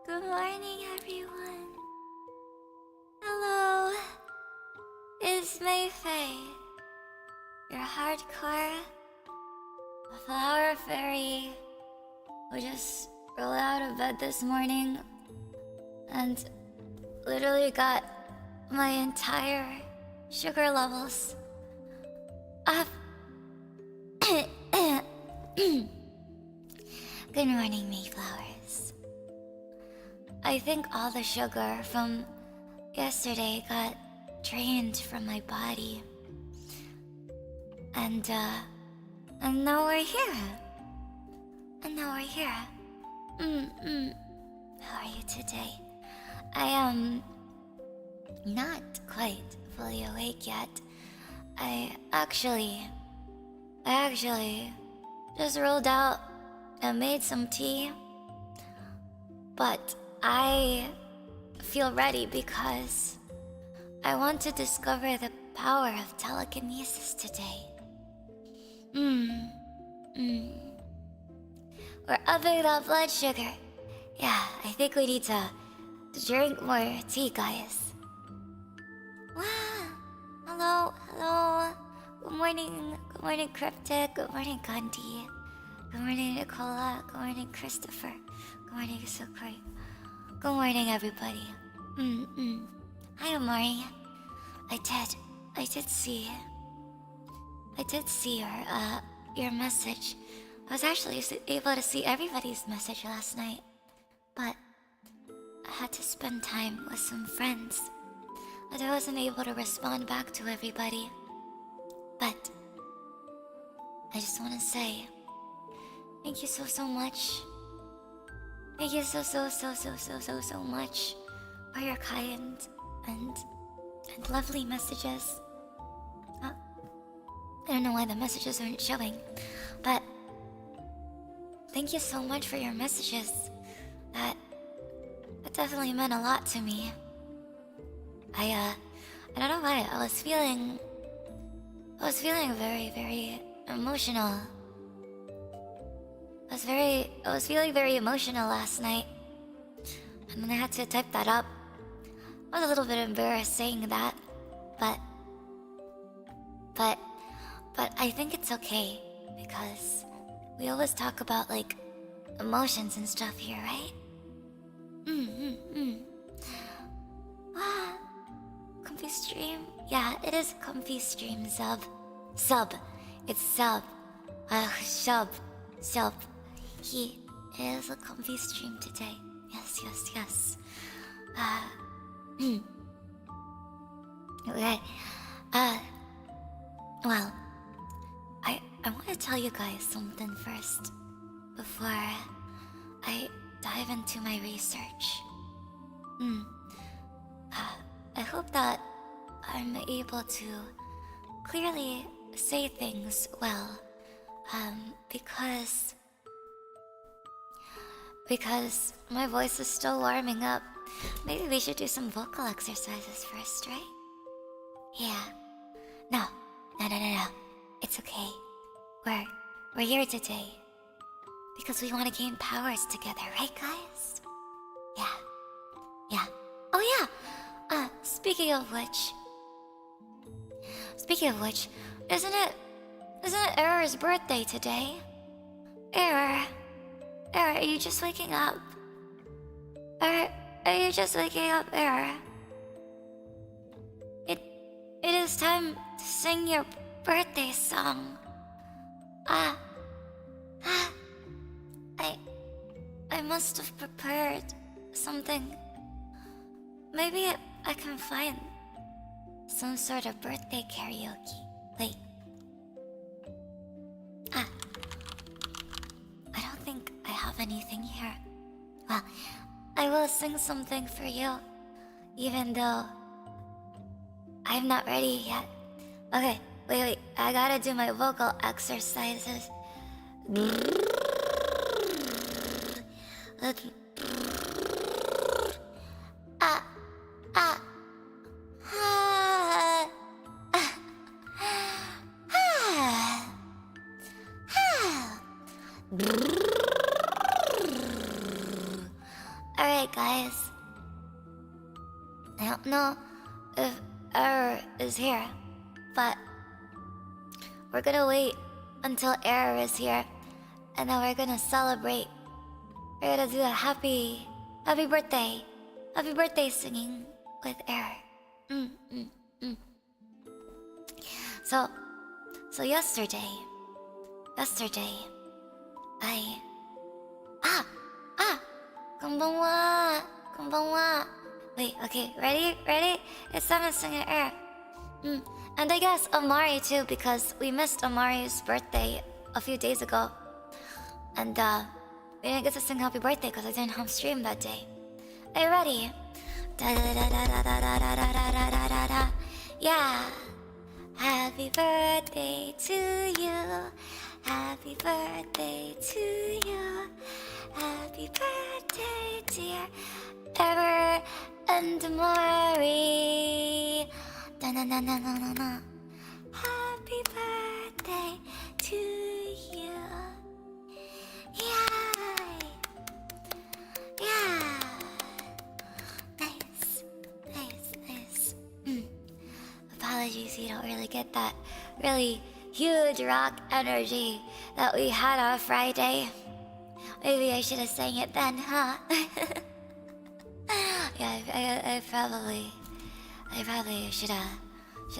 Good morning, everyone. Hello, it's MAEFAE, your hardcore flower fairy who just rolled out of bed this morning and literally got my entire sugar levels up. Good morning, Maeflowers. I think all the sugar from yesterday got drained from my body. And now we're here. How are you today? I am not quite fully awake yet. I actually just rolled out and made some tea. But I feel ready because I want to discover the power of telekinesis today. We're upping that blood sugar. Yeah, I think we need to drink more tea, guys. Wow. Hello. Good morning, Cryptic. Good morning, Gandhi. Good morning, Nicola. Good morning, Christopher. Good morning, Sukri. Good morning, everybody. Hi, Amari. I did see your message. I was actually able to see everybody's message last night, but I had to spend time with some friends, and I wasn't able to respond back to everybody. But I just want to say thank you so much. Thank you so much for your kind and lovely messages. I don't know why the messages aren't showing, but thank you so much for your messages. That definitely meant a lot to me. I don't know why. I was feeling very emotional. I was feeling very emotional last night, and then I had to type that up. I was a little bit embarrassed saying that, but I think it's okay because we always talk about like emotions and stuff here, right? Comfy stream? Yeah, it is a comfy stream, Sub. It's Sub. Sub. He is a comfy stream today. Yes. Okay. Well, I want to tell you guys something first before I dive into my research. I hope that I'm able to clearly say things well, because my voice is still warming up. Maybe we should do some vocal exercises first, right? Yeah. No. It's okay. We're here today because we want to gain powers together, right, guys? Yeah. Oh yeah. Speaking of which, isn't it Error's birthday today? Error, are you just waking up? Are you just waking up, Error? It is time to sing your birthday song. I must have prepared something. Maybe I can find some sort of birthday karaoke. Wait. I don't think I have anything here. Well, I will sing something for you, even though I'm not ready yet. Okay, wait. I gotta do my vocal exercises. Alright, guys. I don't know if Error is here, but we're gonna wait until Error is here, and then we're gonna celebrate. We're gonna do a happy birthday singing with Error. So yesterday, I konbanwa. Wait, okay, ready? It's time to sing at Error. And I guess Amari too, because we missed Amari's birthday a few days ago, and we didn't get to sing happy birthday because I didn't home stream that day. Are you ready? Yeah. Happy birthday to you. Happy birthday to you. Happy birthday, dear Ever and Mari. Na. Happy birthday to you. Yay! Yeah. Nice. Apologies, you don't really get that really huge rock energy that we had on Friday. Maybe I should have sang it then, huh? Yeah, I probably should have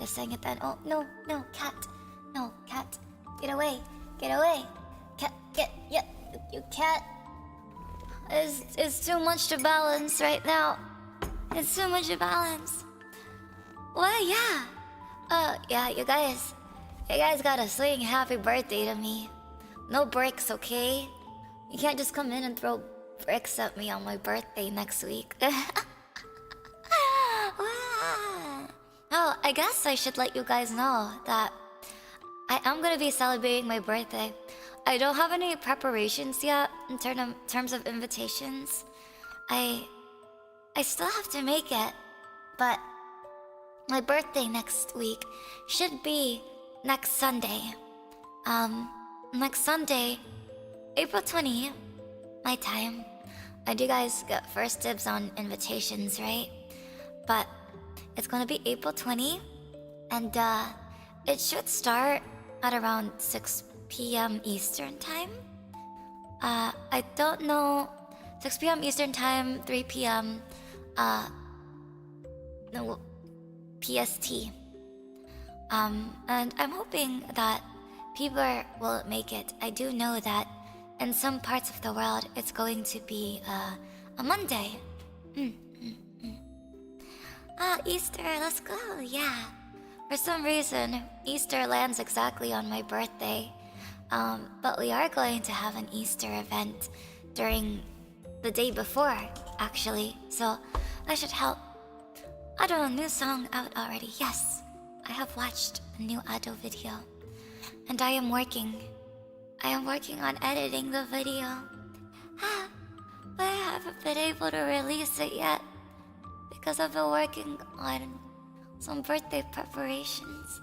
sang it then. Oh no, cat, get away, cat, you cat. It's too much to balance right now. It's too much to balance. Well, yeah. Yeah, you guys gotta sing happy birthday to me. No breaks, okay? You can't just come in and throw bricks at me on my birthday next week. Oh, I guess I should let you guys know that I am gonna be celebrating my birthday. I don't have any preparations yet in terms of invitations. I still have to make it, but my birthday next week should be next Sunday. Next Sunday, April 20, my time. And you guys get first dibs on invitations, right? But it's gonna be April 20, and it should start at around 6 p.m. Eastern time. I don't know, 6 p.m. Eastern time, 3 p.m. No, PST. And I'm hoping that people will make it. I do know that in some parts of the world, it's going to be a Monday. Easter, let's go, yeah. For some reason, Easter lands exactly on my birthday. But we are going to have an Easter event during the day before, actually. So that should help. Ado, new song out already. Yes, I have watched a new Ado video. And I am working on editing the video. But I haven't been able to release it yet because I've been working on some birthday preparations.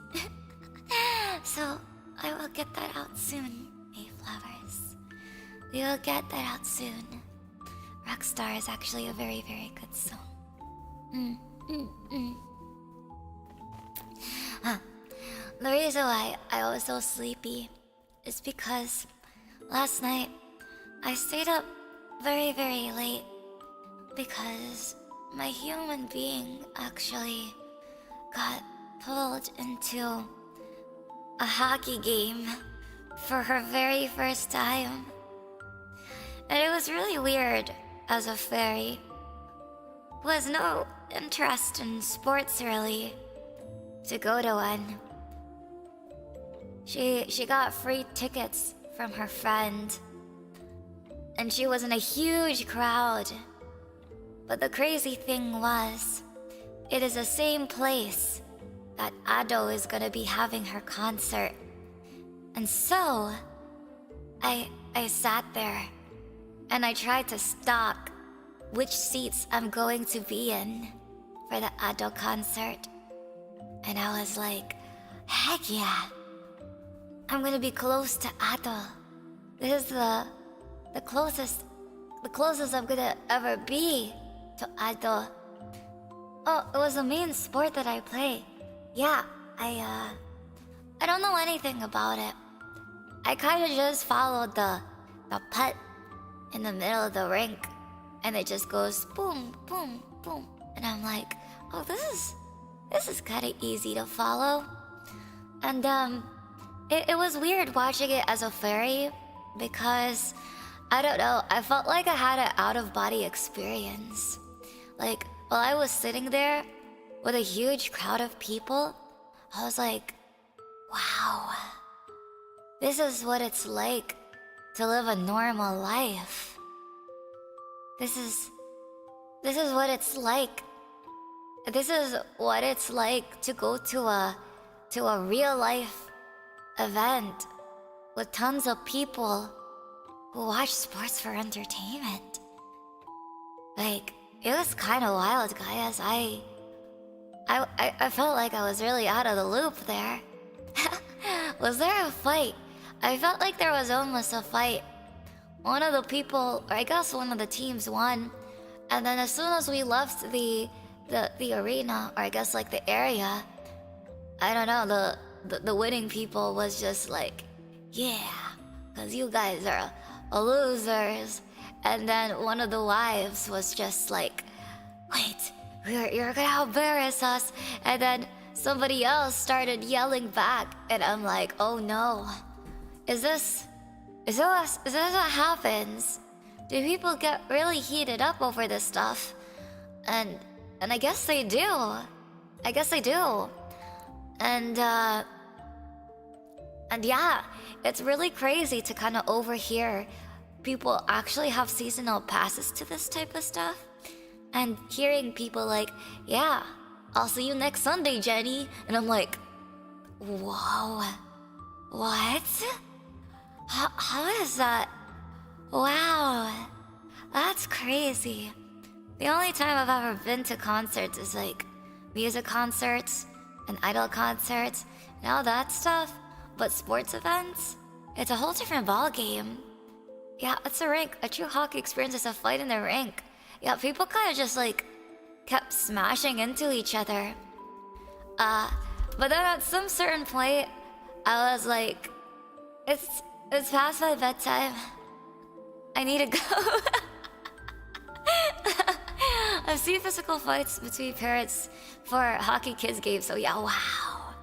So I will get that out soon, Maeflowers. We will get that out soon. Rockstar is actually a very, very good song. The reason why I was so sleepy is because last night I stayed up very, very late because my human being actually got pulled into a hockey game for her very first time. And it was really weird as a fairy who has no interest in sports really to go to one. She got free tickets from her friend, and she was in a huge crowd. But the crazy thing was, it is the same place that Ado is gonna be having her concert. And so, I sat there, and I tried to stalk which seats I'm going to be in for the Ado concert. And I was like, heck yeah, I'm gonna be close to Ado. This is the closest the closest I'm gonna ever be to idol. Oh, it was a main sport that I play. Yeah, I don't know anything about it. I kind of just followed the putt in the middle of the rink, and it just goes boom, boom, boom, and I'm like, oh, this is kind of easy to follow. And it was weird watching it as a fairy because I don't know, I felt like I had an out-of-body experience. Like, while I was sitting there with a huge crowd of people, I was like, wow, this is what it's like to live a normal life. This is what it's like. This is what it's like to go to a real life event with tons of people who watch sports for entertainment. Like, it was kind of wild, guys. I felt like I was really out of the loop there. Was there a fight? I felt like there was almost a fight. One of the people, or I guess one of the teams won. And then as soon as we left the arena, or I guess like the area, I don't know, the winning people was just like, yeah, because you guys are losers. And then one of the wives was just like, wait, you're gonna embarrass us. And then somebody else started yelling back, and I'm like, oh no, is this what happens? Do people get really heated up over this stuff? And I guess they do. I guess they do. And yeah, it's really crazy to kind of overhear people actually have seasonal passes to this type of stuff. And hearing people like, yeah, I'll see you next Sunday, Jenny. And I'm like, whoa, what? How is that? Wow, that's crazy. The only time I've ever been to concerts is like music concerts and idol concerts and all that stuff. But sports events, it's a whole different ballgame. Yeah, it's a rink. A true hockey experience is a fight in the rink. Yeah, people kind of just like kept smashing into each other. But then at some certain point, I was like, it's past my bedtime. I need to go. I've seen physical fights between parents for hockey kids games, so yeah, wow.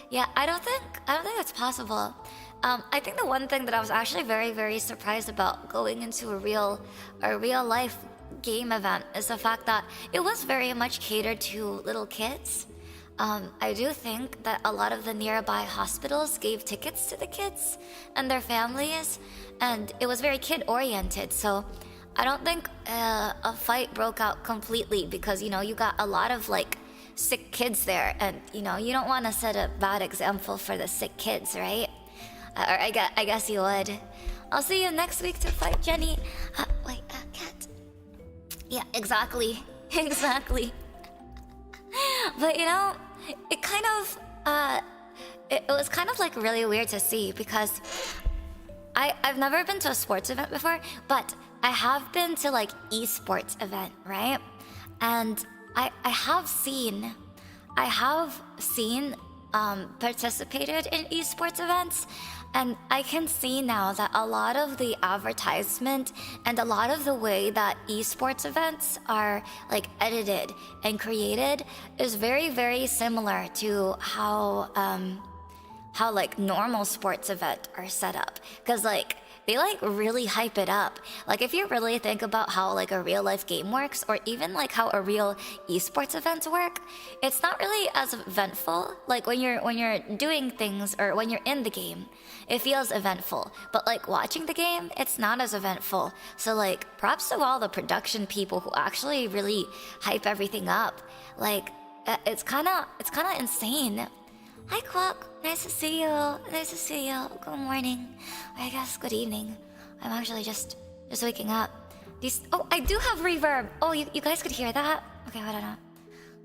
Yeah, I don't think that's possible. I think the one thing that I was actually very, very surprised about going into a real life game event is the fact that it was very much catered to little kids. I do think that a lot of the nearby hospitals gave tickets to the kids and their families, and it was very kid-oriented, so I don't think a fight broke out completely because, you know, you got a lot of, like, sick kids there, and, you know, you don't want to set a bad example for the sick kids, right? Or I guess you would. I'll see you next week to fight Jenny. Wait, cat. Yeah, exactly. Exactly. But, you know, it kind of, it was kind of, like, really weird to see because I've never been to a sports event before, but I have been to, like, esports event, right? And I have seen participated in esports events, and I can see now that a lot of the advertisement and a lot of the way that esports events are like edited and created is very, very similar to how like normal sports events are set up. 'Cause like they like really hype it up. Like if you really think about how like a real life game works, or even like how a real esports events work, it's not really as eventful. Like when you're doing things or when you're in the game, it feels eventful. But like watching the game, it's not as eventful. So like props to all the production people who actually really hype everything up. Like it's kind of insane. Hi, Quack. Nice to see you. Nice to see you. Good morning. Or I guess good evening. I'm actually just waking up. Oh, I do have reverb. Oh, you guys could hear that? Okay, hold on.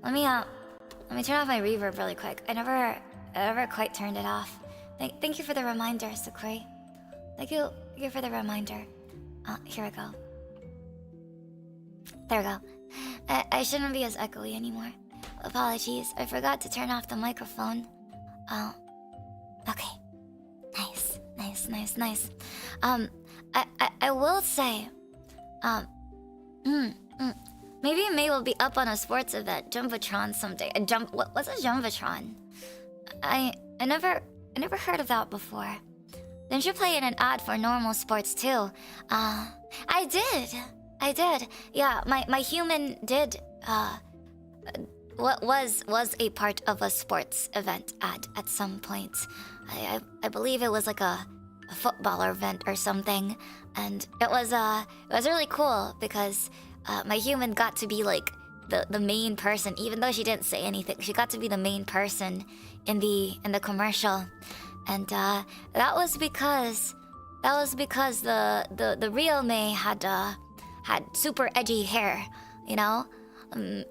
Let me turn off my reverb really quick. I never quite turned it off. Thank you for the reminder, Sakuri. Thank you for the reminder. Here we go. There we go. I shouldn't be as echoey anymore. Apologies, I forgot to turn off the microphone. Oh, okay. Nice, nice, nice, nice. I will say, maybe May will be up on a sports event, Jumbotron someday. What's a Jumbotron? I never heard of that before. Didn't you play in an ad for normal sports too? I did. Yeah, my human did was a part of a sports event ad at some point. I believe it was like a football event or something, and it was really cool because my human got to be like the main person, even though she didn't say anything. She got to be the main person in the commercial, and that was because the real May had super edgy hair, you know. The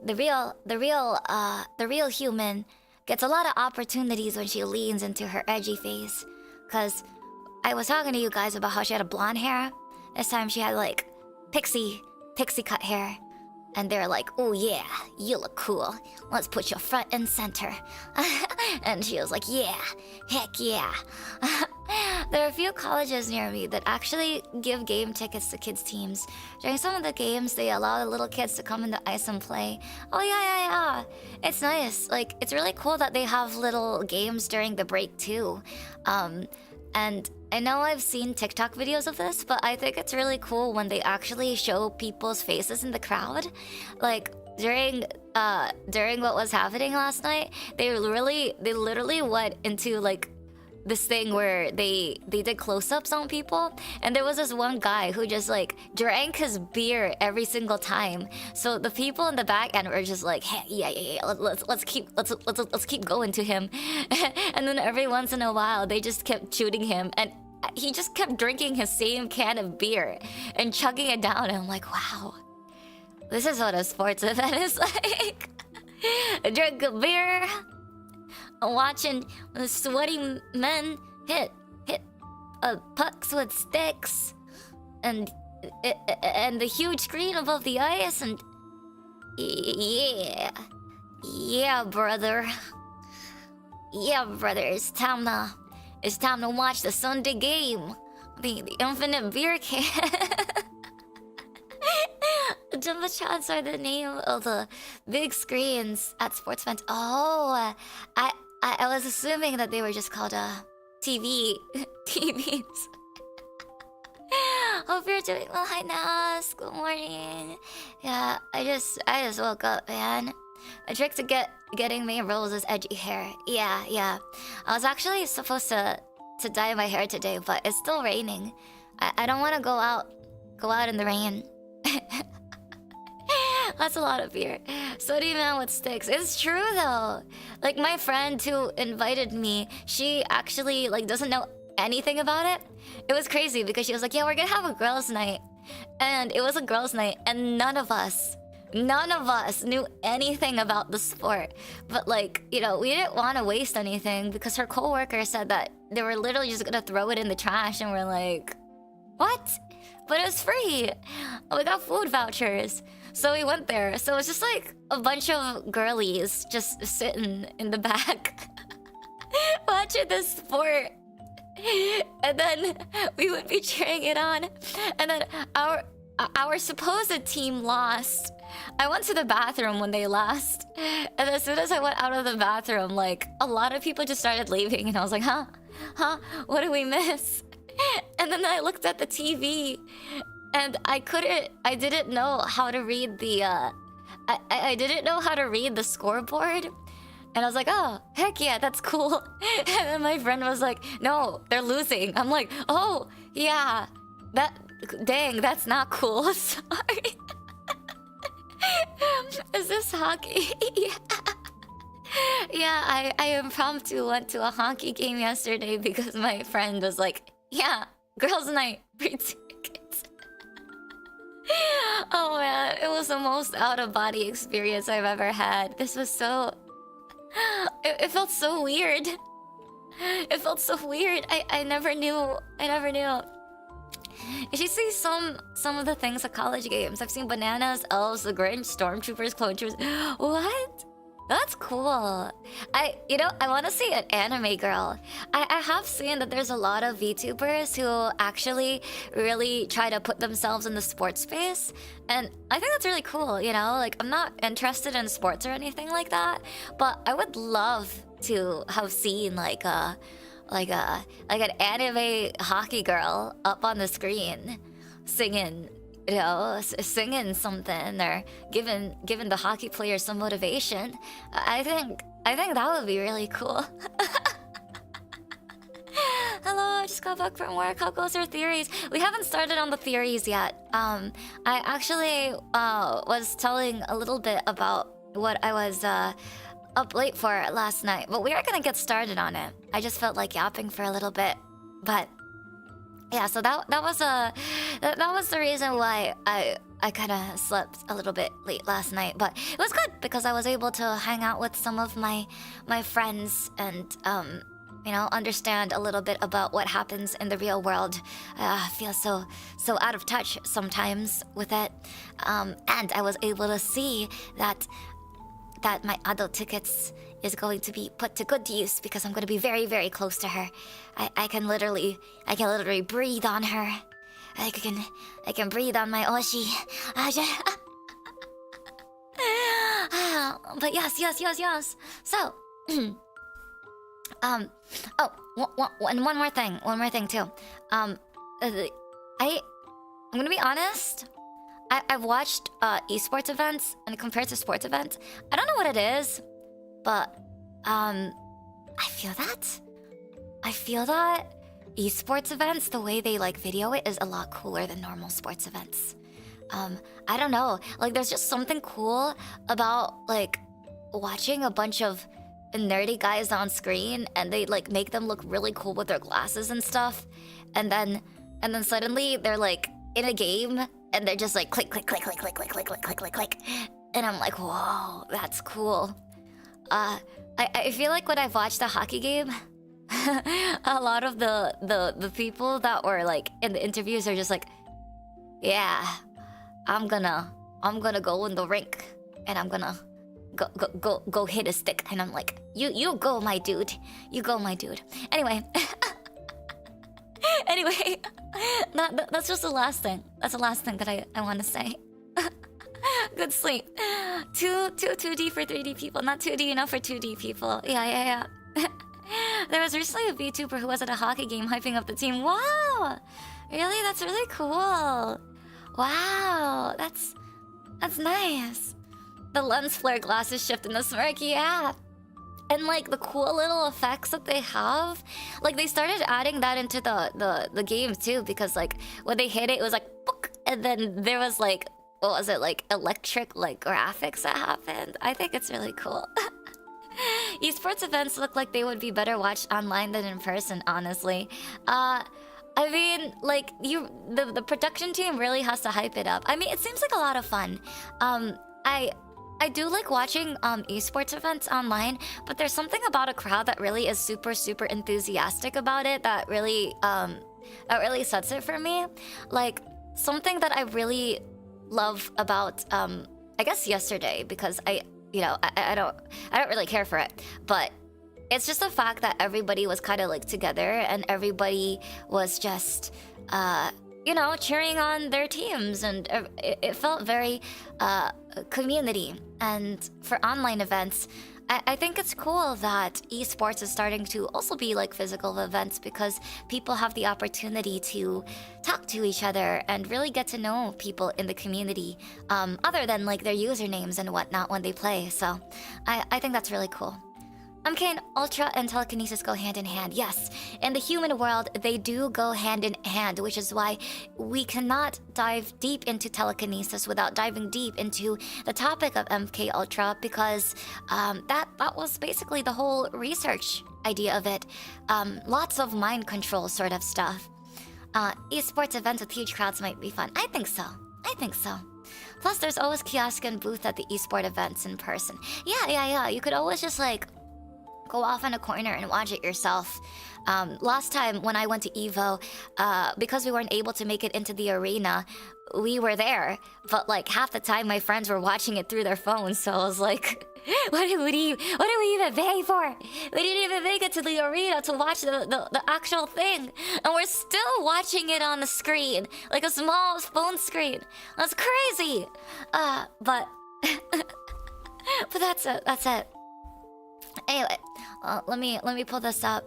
real human gets a lot of opportunities when she leans into her edgy phase. Cause I was talking to you guys about how she had a blonde hair. This time she had like pixie cut hair. And they're like, oh yeah, you look cool. Let's put you front and center. And she was like, yeah, heck yeah. There are a few colleges near me that actually give game tickets to kids' teams. During some of the games, they allow the little kids to come in the ice and play. Oh yeah. It's nice. Like, it's really cool that they have little games during the break too. And I know I've seen TikTok videos of this, but I think it's really cool when they actually show people's faces in the crowd. Like during what was happening last night, they literally went into like this thing where they did close-ups on people, and there was this one guy who just like drank his beer every single time. So the people in the back end were just like, hey, yeah, let's keep going to him. And then every once in a while they just kept shooting him, and he just kept drinking his same can of beer and chugging it down. And I'm like, wow, this is what a sports event is like. Drink a beer, watching the sweaty men hit pucks with sticks, and the huge screen above the ice, and yeah, brother, it's time to watch the Sunday game, the infinite beer can. Jumbotrons are the name of the big screens at sports events. Oh, I was assuming that they were just called TVs. Hope you're doing well. Hi, Nas. Good morning. Yeah, I just woke up, man. A trick to getting me rolls is edgy hair. Yeah. I was actually supposed to dye my hair today, but it's still raining. I don't want to go out in the rain. That's a lot of beer. Sweaty man with sticks. It's true though. Like my friend who invited me, she actually like doesn't know anything about it. It was crazy because she was like, yeah, we're gonna have a girls' night. And it was a girls' night, and none of us knew anything about the sport. But like, you know, we didn't want to waste anything because her coworker said that they were literally just gonna throw it in the trash, and we're like, what? But it was free. We got food vouchers. So we went there. So it's just like a bunch of girlies just sitting in the back watching this sport. And then we would be cheering it on. And then our supposed team lost. I went to the bathroom when they lost. And as soon as I went out of the bathroom, like a lot of people just started leaving, and I was like, huh? What did we miss? And then I looked at the TV, and I didn't know how to read the I didn't know how to read the scoreboard. And I was like, oh, heck yeah, that's cool. And then my friend was like, no, they're losing. I'm like, oh, yeah, dang, that's not cool. Sorry. Is this hockey? Yeah, I impromptu went to a hockey game yesterday because my friend was like, yeah, girls' night, free tickets. Oh man, it was the most out-of-body experience I've ever had. This was so... It felt so weird. It felt so weird. I never knew. You should see some of the things at college games. I've seen bananas, elves, the Grinch, stormtroopers, clone troopers. What? That's cool. I want to see an anime girl. I have seen that there's a lot of VTubers who actually really try to put themselves in the sports space, and I think that's really cool. You know, like I'm not interested in sports or anything like that, but I would love to have seen like an anime hockey girl up on the screen singing. You know, singing something or giving the hockey players some motivation. I think that would be really cool. Hello, I just got back from work. How goes your theories? We haven't started on the theories yet. I actually was telling a little bit about what I was up late for last night, but we are gonna get started on it. I just felt like yapping for a little bit, but. Yeah, so that was the reason why I kind of slept a little bit late last night, but it was good because I was able to hang out with some of my friends and you know, understand a little bit about what happens in the real world. I feel so out of touch sometimes with it, and I was able to see that my adult tickets is going to be put to good use because I'm going to be very, very close to her. I can literally breathe on her. I can breathe on my Oshi. But yes. So, oh, one more thing too. I'm gonna be honest. I've watched esports events, and compared to sports events, I don't know what it is, but I feel that esports events, the way they like video it, is a lot cooler than normal sports events. I don't know, like there's just something cool about like watching a bunch of nerdy guys on screen, and they like make them look really cool with their glasses and stuff, and then suddenly they're like in a game. And they're just like click, and I'm like, whoa, that's cool. I feel like when I've watched a hockey game, a lot of the people that were like in the interviews are just like, yeah, I'm gonna go in the rink and I'm gonna go hit a stick, and I'm like, you go, my dude, Anyway. Anyway, that's just the last thing. That's the last thing that I want to say. Good sleep. 2D for 3D people, not 2D enough for 2D people. Yeah. There was recently a VTuber who was at a hockey game hyping up the team. Wow! Really? That's really cool. Wow, that's nice. The lens flare glasses shift in the smirk, yeah. And like the cool little effects that they have, like they started adding that into the game too, because like when they hit it was like book, and then there was like, what was it, like electric like graphics that happened. I think it's really cool. Esports events look like they would be better watched online than in person, honestly. I mean, like the production team really has to hype it up. I mean, it seems like a lot of fun. I do like watching esports events online, but there's something about a crowd that really is super enthusiastic about it that really sets it for me. Like something that I really love about I guess yesterday, because I don't really care for it, but it's just the fact that everybody was kind of like together and everybody was just cheering on their teams, and it felt very community. And for online events, I think it's cool that esports is starting to also be like physical events, because people have the opportunity to talk to each other and really get to know people in the community, other than like their usernames and whatnot when they play. So I think that's really cool. Kane, Ultra and telekinesis go hand in hand. Yes, in the human world, they do go hand in hand, which is why we cannot dive deep into telekinesis without diving deep into the topic of MK Ultra, because that was basically the whole research idea of it. Lots of mind control sort of stuff. Esports events with huge crowds might be fun. I think so. Plus, there's always kiosk and booth at the esport events in person. Yeah. You could always just like go off in a corner and watch it yourself. Last time when I went to Evo, because we weren't able to make it into the arena, we were there, but like half the time my friends were watching it through their phones, so I was like, what did we even pay for? We didn't even make it to the arena to watch the actual thing, and we're still watching it on the screen, like a small phone screen. That's crazy. But but that's it. Anyway, let me pull this up.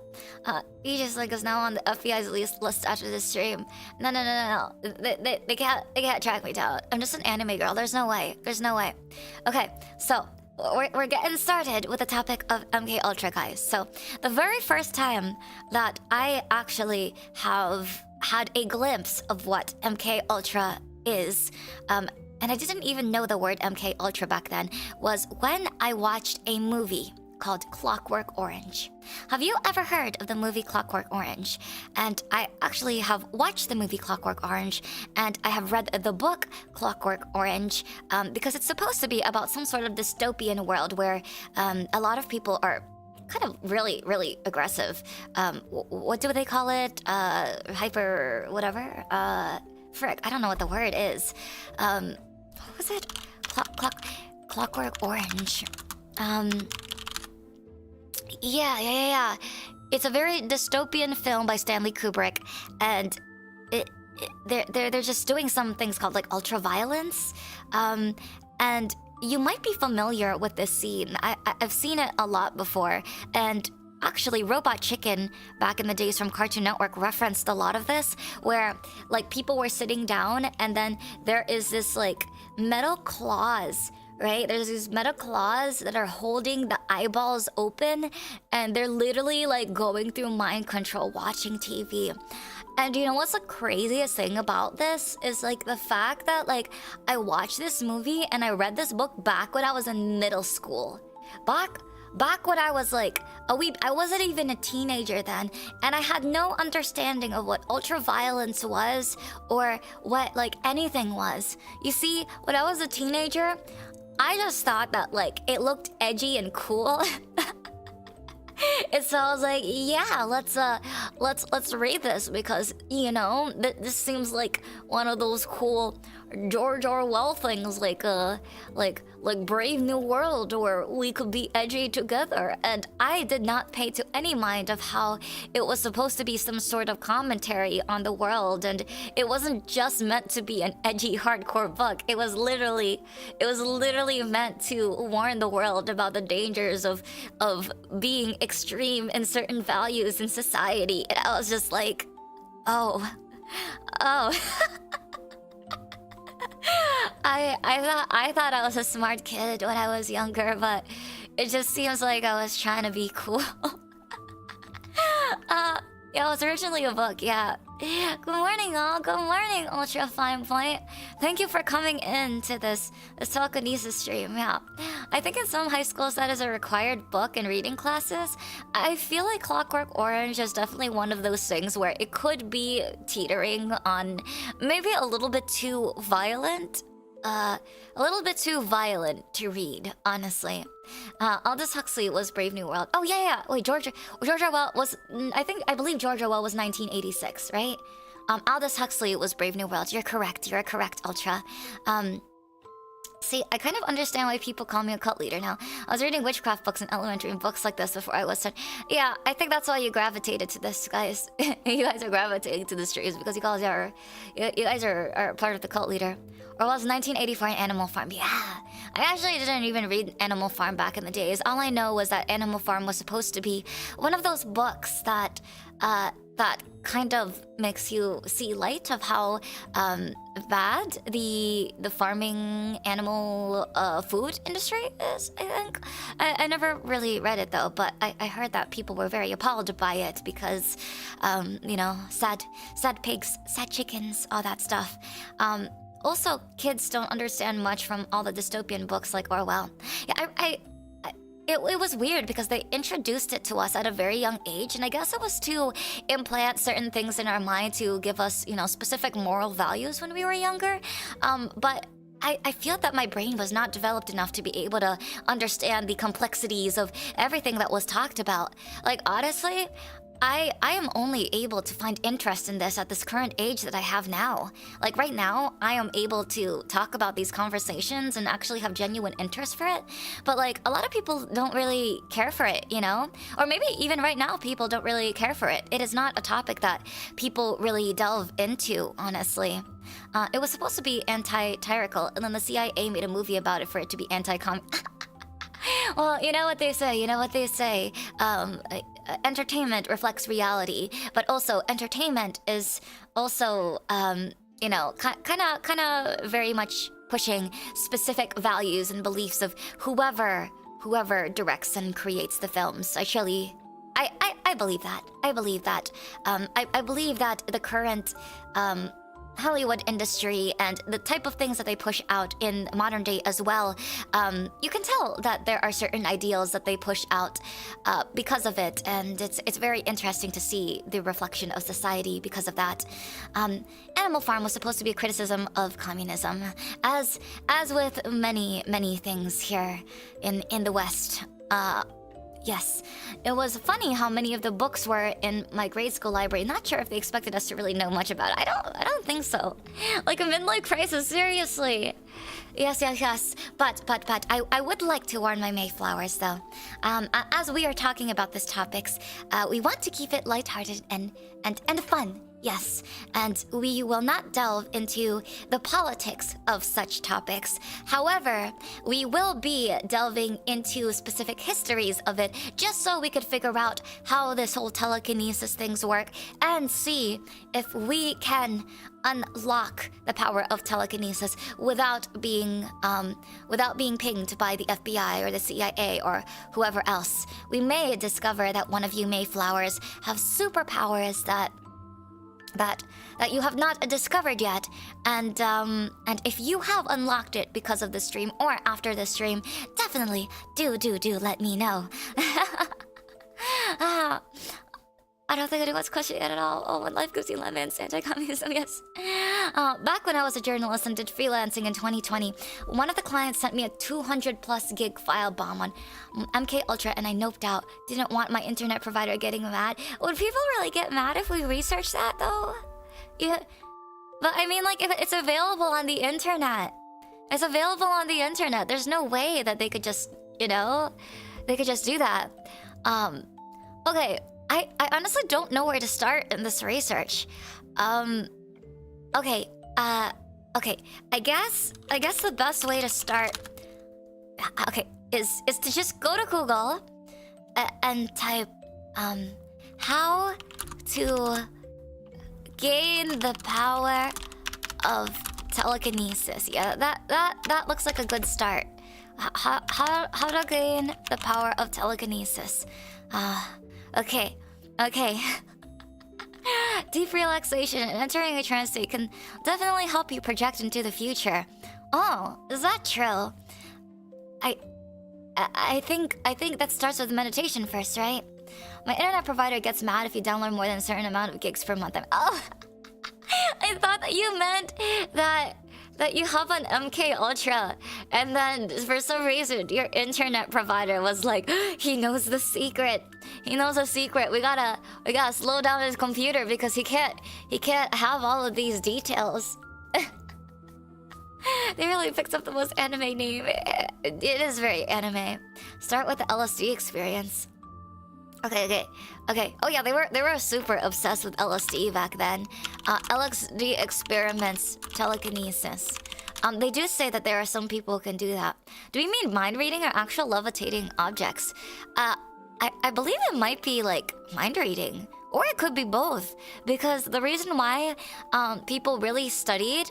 Aegis-Link is now on the FBI's list after this stream. No. They can't track me down. I'm just an anime girl. There's no way. Okay, so we're getting started with the topic of MK Ultra, guys. So the very first time that I actually have had a glimpse of what MK Ultra is, and I didn't even know the word MK Ultra back then, was when I watched a movie called Clockwork Orange. Have you ever heard of the movie Clockwork Orange? And I actually have watched the movie Clockwork Orange, and I have read the book Clockwork Orange, because it's supposed to be about some sort of dystopian world where a lot of people are kind of really aggressive. What do they call it? Hyper whatever? Frick, I don't know what the word is. What was it? Clockwork Orange. Yeah. It's a very dystopian film by Stanley Kubrick, and they're just doing some things called like ultra-violence. And you might be familiar with this scene. I've seen it a lot before, and actually Robot Chicken back in the days from Cartoon Network referenced a lot of this, where like people were sitting down and then there is this like metal claws, right? There's these metal claws that are holding the eyeballs open, and they're literally like going through mind control watching TV. And you know what's the craziest thing about this is like the fact that like I watched this movie and I read this book back when I was in middle school. Back when I was like I wasn't even a teenager then, and I had no understanding of what ultra-violence was or what like anything was. You see, when I was a teenager, I just thought that like it looked edgy and cool. And so I was like, yeah, let's read this because, you know, this seems like one of those cool George Orwell things, like Brave New World, where we could be edgy together. And I did not pay to any mind of how it was supposed to be some sort of commentary on the world, and it wasn't just meant to be an edgy hardcore book. It was literally meant to warn the world about the dangers of being extreme in certain values in society. And I was just like, oh. I thought I was a smart kid when I was younger, but it just seems like I was trying to be cool. Yeah, it was originally a book, yeah. Good morning, all. Good morning, Ultra Fine Point. Thank you for coming in to this telekinesis stream, yeah. I think in some high schools that is a required book in reading classes. I feel like Clockwork Orange is definitely one of those things where it could be teetering on maybe a little bit too violent. A little bit too violent to read, honestly. Aldous Huxley was Brave New World. Oh yeah. Wait, George Orwell was. I believe George Orwell was 1986, right? Aldous Huxley was Brave New World. You're correct, Ultra. See, I kind of understand why people call me a cult leader now. I was reading witchcraft books in elementary and books like this before I was 10. Yeah, I think that's why you gravitated to this, guys. You guys are gravitating to the streams because you guys are part of the cult leader. Or was 1984 an Animal Farm? Yeah, I actually didn't even read Animal Farm back in the days. All I know was that Animal Farm was supposed to be one of those books that kind of makes you see light of how bad the farming animal food industry is, I think. I never really read it though, but I heard that people were very appalled by it because, you know, sad pigs, sad chickens, all that stuff. Also, kids don't understand much from all the dystopian books like Orwell. Yeah, it was weird because they introduced it to us at a very young age, and I guess it was to implant certain things in our mind to give us, you know, specific moral values when we were younger. But I feel that my brain was not developed enough to be able to understand the complexities of everything that was talked about. Like, honestly, I am only able to find interest in this at this current age that I have now. Like, right now, I am able to talk about these conversations and actually have genuine interest for it. But, like, a lot of people don't really care for it, you know? Or maybe even right now, people don't really care for it. It is not a topic that people really delve into, honestly. It was supposed to be anti-tyrannical, and then the CIA made a movie about it for it to be anti-com... Well, you know what they say, entertainment reflects reality, but also entertainment is also, you know, kind of very much pushing specific values and beliefs of whoever directs and creates the films. I believe that. I believe that. I believe that the current Hollywood industry and the type of things that they push out in modern day as well, you can tell that there are certain ideals that they push out because of it, and it's very interesting to see the reflection of society because of that. Animal Farm was supposed to be a criticism of communism, as with many things here in the West. Yes, it was funny how many of the books were in my grade school library. Not sure if they expected us to really know much about it. I don't think so. Like a midlife crisis, seriously. Yes. But I would like to warn my Maeflowers though. As we are talking about these topics, we want to keep it lighthearted and fun. Yes, and we will not delve into the politics of such topics. However, we will be delving into specific histories of it, just so we could figure out how this whole telekinesis things work and see if we can unlock the power of telekinesis without being pinged by the FBI or the CIA or whoever else. We may discover that one of you Maeflowers have superpowers that you have not discovered yet, and if you have unlocked it because of the stream or after the stream, definitely do let me know. I don't think anyone's questioning it at all. Oh, when life gives you lemons, anti-communism, yes. Back when I was a journalist and did freelancing in 2020, one of the clients sent me a 200+ gig file bomb on MK Ultra, and I noped out. Didn't want my internet provider getting mad. Would people really get mad if we researched that, though? Yeah, but I mean, like, if it's available on the internet, it's available on the internet. There's no way that they could just, you know, they could just do that. Okay. I honestly don't know where to start in this research. Okay. I guess the best way to start, okay, is to just go to Google and type how to gain the power of telekinesis. Yeah, that looks like a good start. How to gain the power of telekinesis. Okay. Deep relaxation and entering a trance state can definitely help you project into the future. Oh, is that true? I think that starts with meditation first, right? My internet provider gets mad if you download more than a certain amount of gigs per month. Oh, I thought that you meant that you have an MK Ultra, and then for some reason your internet provider was like, he knows the secret. He knows the secret. We gotta slow down his computer because he can't have all of these details. They really picked up the most anime name. It is very anime. Start with the LSD experience. Okay. Oh yeah, they were super obsessed with LSD back then. LSD experiments telekinesis. They do say that there are some people who can do that. Do we mean mind reading or actual levitating objects? I believe it might be like mind reading, or it could be both. Because the reason why people really studied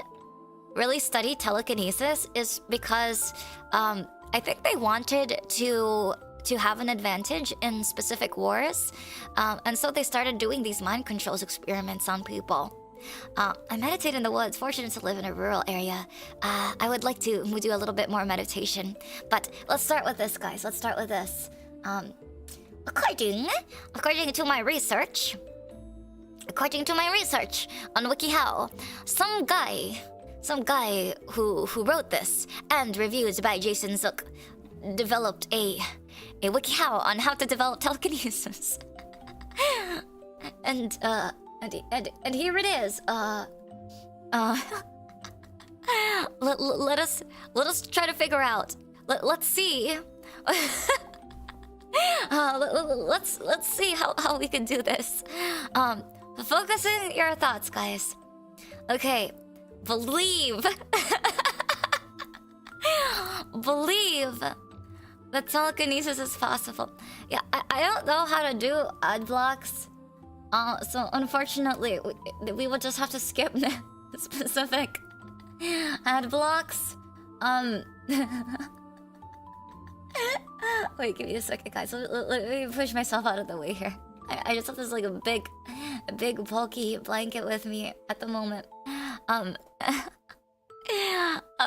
telekinesis is because I think they wanted to have an advantage in specific wars, and so they started doing these mind controls experiments on people. I meditate in the woods, fortunate to live in a rural area. I would like to do a little bit more meditation, but let's start with this, guys. Let's start with this. According to my research on WikiHow, some guy some guy who wrote this and reviews by Jason Zook developed a WikiHow on how to develop telekinesis. and here it is. Let us try to figure out. Let's see. Let's see how we can do this. Focusing your thoughts, guys. Okay, believe that telekinesis is possible. Yeah, I don't know how to do ad blocks. So unfortunately, we will just have to skip the specific ad blocks. Wait, give me a second, guys. Let me push myself out of the way here. I just have this like a big bulky blanket with me at the moment.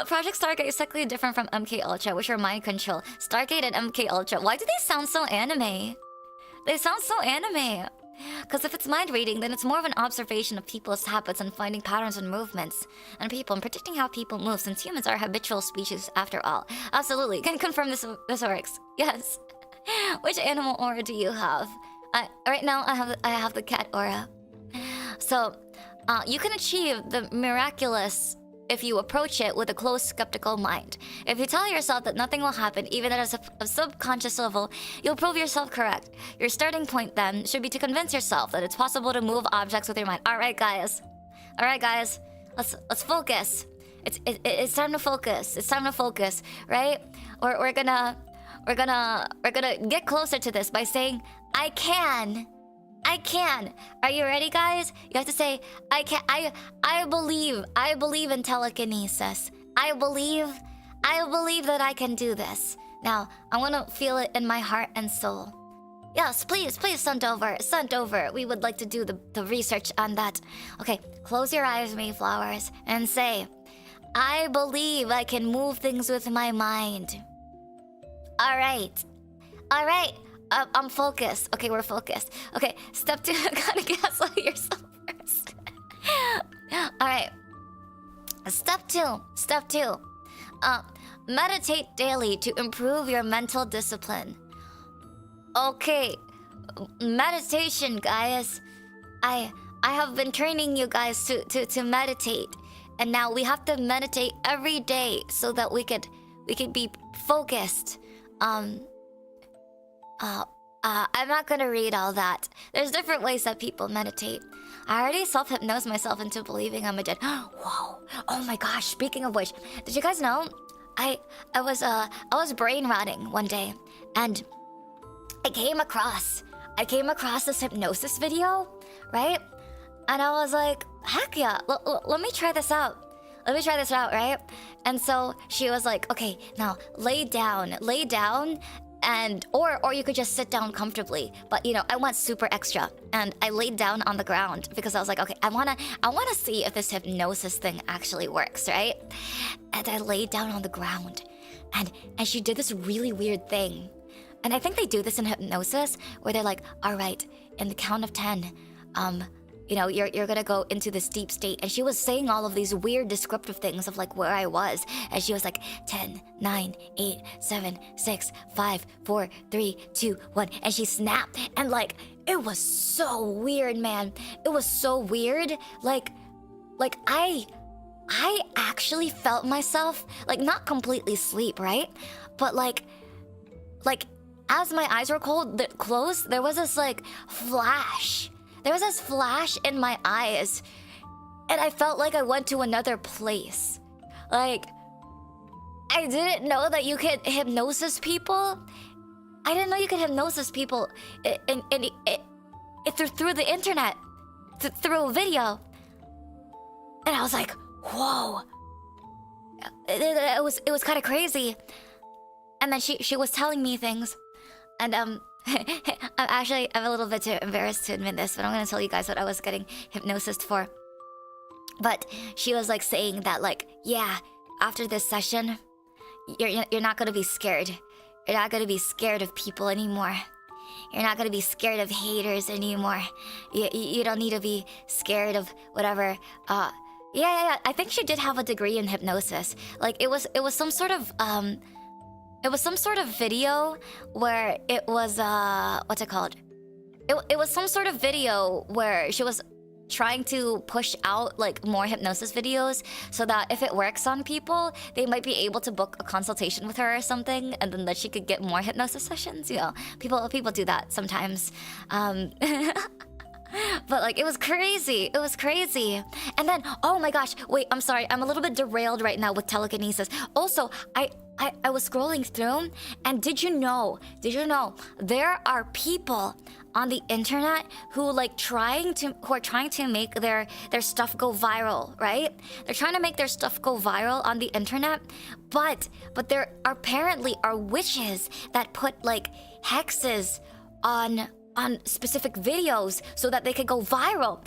Project Stargate is slightly different from MK Ultra, which are mind control. Stargate and MK Ultra. Why do they sound so anime? They sound so anime. Because if it's mind reading, then it's more of an observation of people's habits and finding patterns and movements and people and predicting how people move, since humans are habitual species after all. Absolutely, can confirm this works. Yes. Which animal aura do you have? Right now I have the cat aura. So, you can achieve the miraculous if you approach it with a closed, skeptical mind. If you tell yourself that nothing will happen, even at a subconscious level, you'll prove yourself correct. Your starting point, then, should be to convince yourself that it's possible to move objects with your mind. Alright, guys. Let's focus. It's time to focus. It's time to focus, right? We're gonna get closer to this by saying, I can. Are you ready, guys? You have to say, I can. I believe in telekinesis. I believe that I can do this. Now, I want to feel it in my heart and soul. Yes, please send over. We would like to do the research on that. Okay, close your eyes, Maeflowers, and say, I believe I can move things with my mind. All right. I'm focused. Okay, we're focused. Okay, step 2, gotta gaslight yourself first. Alright. Step 2. Meditate daily to improve your mental discipline. Okay, meditation, guys. I have been training you guys to meditate. And now we have to meditate every day so that we could be focused. I'm not gonna read all that. There's different ways that people meditate. I already self-hypnosed myself into believing I'm a dead. Whoa! Oh my gosh! Speaking of which, did you guys know? I was brain rotting one day, and I came across this hypnosis video, right? And I was like, heck yeah! Let me try this out. Right? And so she was like, okay, now lay down. And or you could just sit down comfortably, but you know, I went super extra and I laid down on the ground because I was like, okay, I wanna see if this hypnosis thing actually works, right? And I laid down on the ground, and she did this really weird thing, and I think they do this in hypnosis where they're like, all right, in the count of 10, you know, you're gonna go into this deep state. And she was saying all of these weird descriptive things of like where I was. And she was like, 10, 9, 8, 7, 6, 5, 4, 3, 2, 1. And she snapped. And like, it was so weird, man. It was so weird. Like I actually felt myself, like not completely asleep, right? But like as my eyes were closed, there was this like flash. There was this flash in my eyes, and I felt like I went to another place. Like, I didn't know that you could hypnosis people. I didn't know you could hypnosis people through the internet, through a video. And I was like, whoa. It was kind of crazy. And then she was telling me things, and I'm a little bit too embarrassed to admit this, but I'm gonna tell you guys what I was getting hypnosis for. But she was like saying that, like, yeah, after this session, you're not gonna be scared. You're not gonna be scared of people anymore. You're not gonna be scared of haters anymore. You don't need to be scared of whatever. Yeah. I think she did have a degree in hypnosis. Like it was some sort of video where it was what's it called? It was some sort of video where she was trying to push out like more hypnosis videos so that if it works on people, they might be able to book a consultation with her or something, and then that she could get more hypnosis sessions. You know, people do that sometimes. But like it was crazy. It was crazy. And then, oh my gosh, wait, I'm sorry. I'm a little bit derailed right now with telekinesis. Also, I was scrolling through, and did you know there are people on the internet who are trying to make their stuff go viral, right? They're trying to make their stuff go viral on the internet, but there apparently are witches that put like hexes on specific videos so that they could go viral.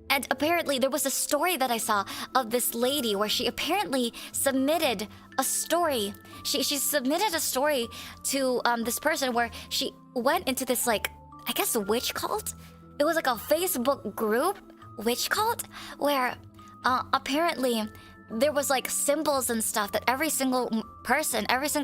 And apparently there was a story that I saw of this lady where she apparently submitted a story. She submitted a story to this person where she went into this like, I guess, a witch cult? It was like a Facebook group witch cult where apparently there was like symbols and stuff that every single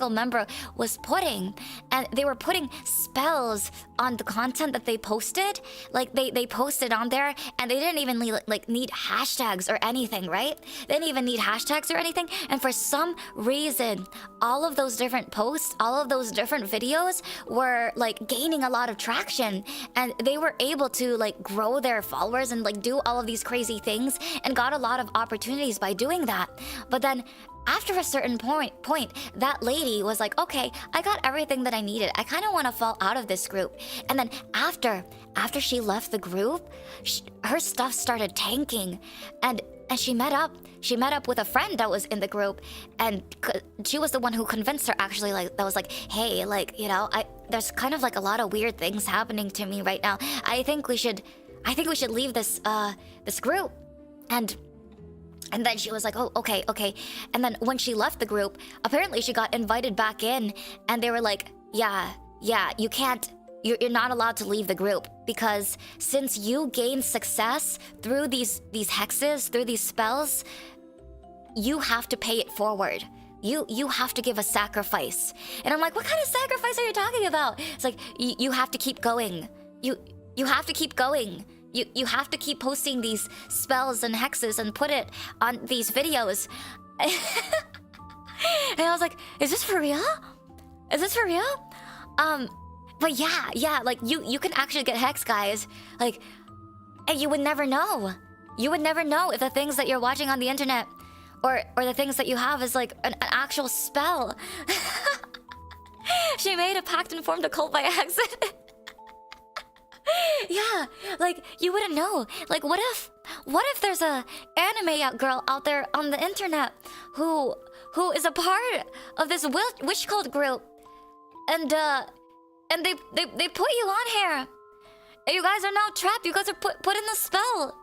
member was putting, and they were putting spells on the content that they posted. Like they posted on there, and they didn't even need hashtags or anything, right? They didn't even need hashtags or anything, and for some reason all of those different posts, all of those different videos were like gaining a lot of traction, and they were able to like grow their followers and like do all of these crazy things and got a lot of opportunities by doing that. But then after a certain point, that lady was like, okay, I got everything that I needed. I kind of want to fall out of this group. And then after she left the group, her stuff started tanking. And she met up with a friend that was in the group, and she was the one who convinced her, actually, like, that was like, hey, like, you know, there's kind of like a lot of weird things happening to me right now. I think we should leave this group. And then she was like, oh, okay. And then when she left the group, apparently she got invited back in, and they were like, yeah, you can't, you're not allowed to leave the group, because since you gained success through these hexes, through these spells, you have to pay it forward. You have to give a sacrifice. And I'm like, what kind of sacrifice are you talking about? It's like, you have to keep going. You have to keep going. You have to keep posting these spells and hexes and put it on these videos. And I was like, is this for real? Is this for real? But yeah, like you can actually get hexed, guys. Like, and you would never know. You would never know if the things that you're watching on the internet or the things that you have is like an actual spell. She made a pact and formed a cult by accident. Yeah, like you wouldn't know. Like what if there's a anime girl out there on the internet who is a part of this witch cult group, and they put you on here. You guys are now trapped. You guys are put in the spell.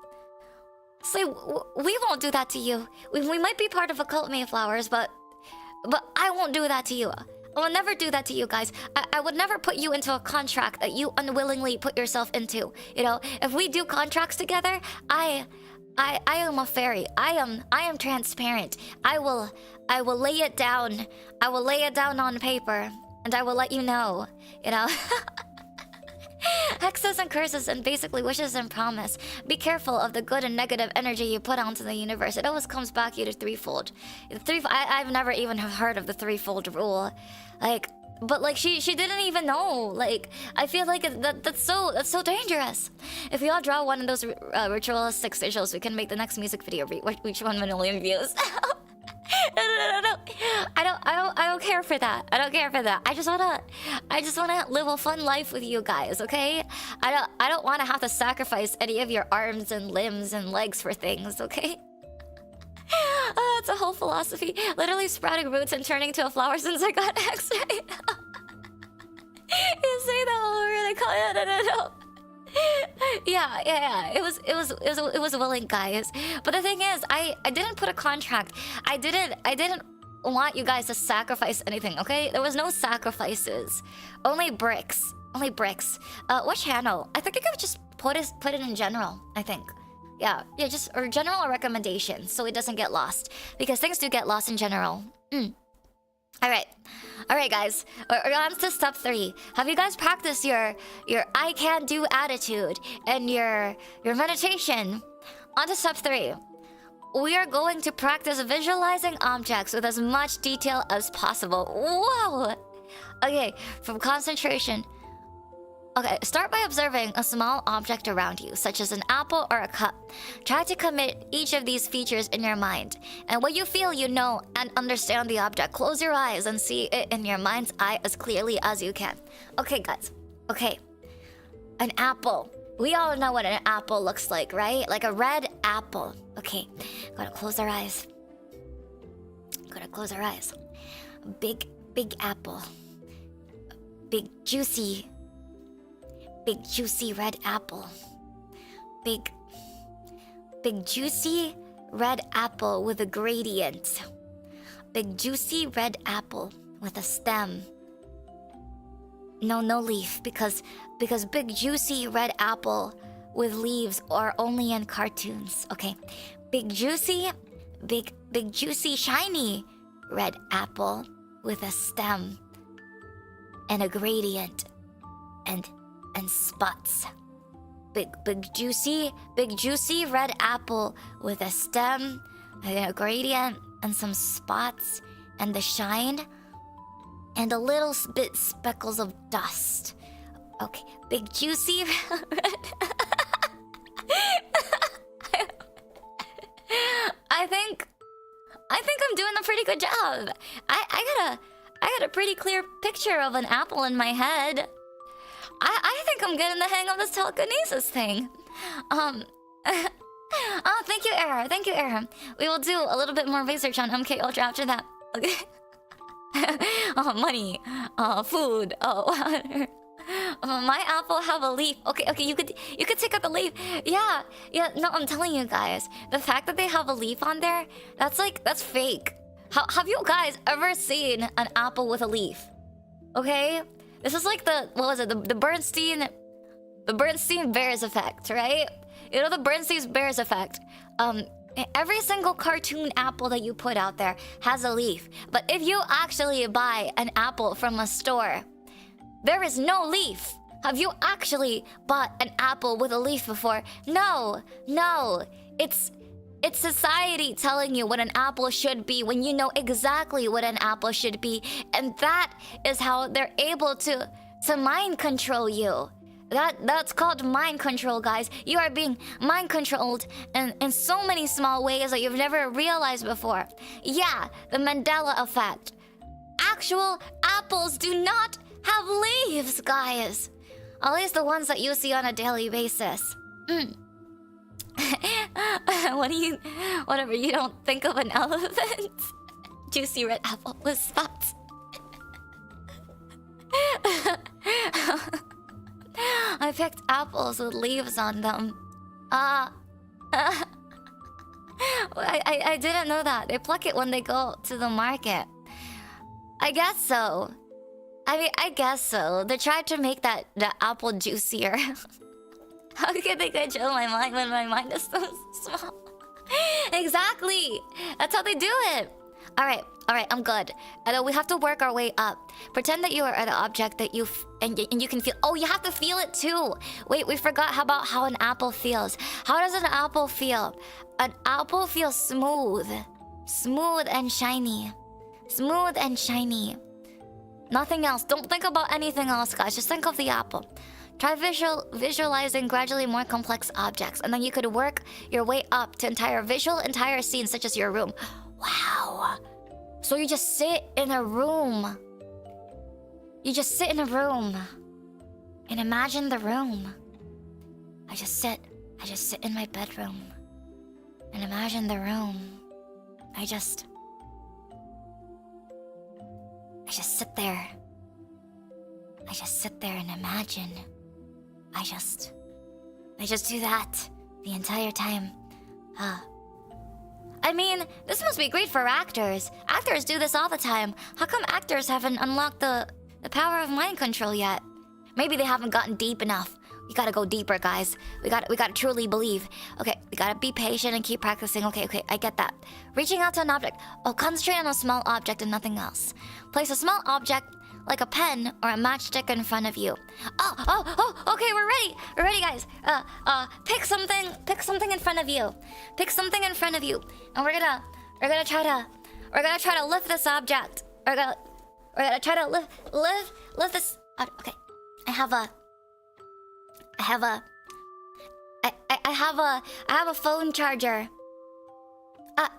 So we won't do that to you. We might be part of a cult, Maeflowers, but I won't do that to you. I will never do that to you guys. I would never put you into a contract that you unwillingly put yourself into. You know, if we do contracts together, I am a fairy. I am transparent. I will lay it down. I will lay it down on paper, and I will let you know. You know. Hexes and curses and basically wishes and promise. Be careful of the good and negative energy you put onto the universe. It always comes back you to threefold. I've never even heard of the threefold rule. Like, but like she didn't even know. Like, I feel like that's so dangerous. If we all draw one of those ritualistic sigils, we can make the next music video reach 1 million views. No. I don't care for that. I don't care for that. I just wanna live a fun life with you guys, okay? I don't wanna have to sacrifice any of your arms and limbs and legs for things, okay? It's a whole philosophy. Literally sprouting roots and turning to a flower since I got X right now. You say that all really no. Yeah. It was willing, guys. But the thing is, I didn't put a contract. I didn't want you guys to sacrifice anything, okay? There was no sacrifices. Only bricks. What channel? I think I could just put it in general, I think. Yeah, just or general recommendations so it doesn't get lost because things do get lost in general. All right, guys. We're on to step 3. Have you guys practiced your I can do attitude and your meditation? On to step 3. We are going to practice visualizing objects with as much detail as possible. Whoa! Okay, from concentration. Okay, start by observing a small object around you, such as an apple or a cup. Try to commit each of these features in your mind. And what you feel, you know, and understand the object. Close your eyes and see it in your mind's eye as clearly as you can. Okay, guys. Okay. An apple. We all know what an apple looks like, right? Like a red apple. Okay, gotta close our eyes. Gotta close our eyes. Big apple. Big juicy red apple. Big juicy red apple with a gradient. Big juicy red apple with a stem. No leaf because big juicy red apple with leaves are only in cartoons. Okay. Big juicy shiny red apple with a stem and a gradient and spots. Big juicy red apple with a stem and a gradient and some spots and the shine and a little bit speckles of dust. Okay, big juicy red. I think I'm doing a pretty good job. I got a pretty clear picture of an apple in my head. I think I'm getting the hang of this telekinesis thing. Oh, thank you, Era. Thank you, Era. We will do a little bit more research on MK Ultra after that. Okay. Oh, money. Oh, food. Oh, water. My apple have a leaf. Okay, you could take out the leaf. Yeah. No, I'm telling you guys, the fact that they have a leaf on there, that's fake. Have you guys ever seen an apple with a leaf? Okay, this is like the Bernstein Bears effect, right? You know the Bernstein Bears effect. Every single cartoon apple that you put out there has a leaf, but if you actually buy an apple from a store, there is no leaf. Have you actually bought an apple with a leaf before? No. It's society telling you what an apple should be when you know exactly what an apple should be. And that is how they're able to mind control you. That's called mind control, guys. You are being mind controlled in so many small ways that you've never realized before. Yeah, the Mandela effect. Actual apples do not have leaves, guys. At least the ones that you see on a daily basis. Whatever, you don't think of an elephant? Juicy red apple with spots. I picked apples with leaves on them. I didn't know that. They pluck it when they go to the market. I guess so. I guess so. They tried to make the apple juicier. How can they control my mind when my mind is so small? Exactly. That's how they do it. All right, I'm good. Although we have to work our way up. Pretend that you are an object that you can feel. Oh, you have to feel it too. Wait, we forgot about how an apple feels. How does an apple feel? An apple feels smooth and shiny. Smooth and shiny. Nothing else. Don't think about anything else, guys. Just think of the apple. Try visualizing gradually more complex objects, and then you could work your way up to entire scenes, such as your room. Wow. So you just sit in a room. You just sit in a room and imagine the room. I just sit in my bedroom and imagine the room. I just sit there. I just sit there and imagine. I just do that the entire time. I mean, this must be great for actors. Actors do this all the time. How come actors haven't unlocked the power of mind control yet? Maybe they haven't gotten deep enough. You gotta go deeper, guys. We gotta truly believe. Okay, we gotta be patient and keep practicing. Okay, I get that. Reaching out to an object. Oh, concentrate on a small object and nothing else. Place a small object, like a pen or a matchstick in front of you. Okay, we're ready. We're ready, guys. Pick something in front of you. Pick something in front of you. And we're gonna try to lift this object. We're gonna try to lift this. Okay, I have a phone charger.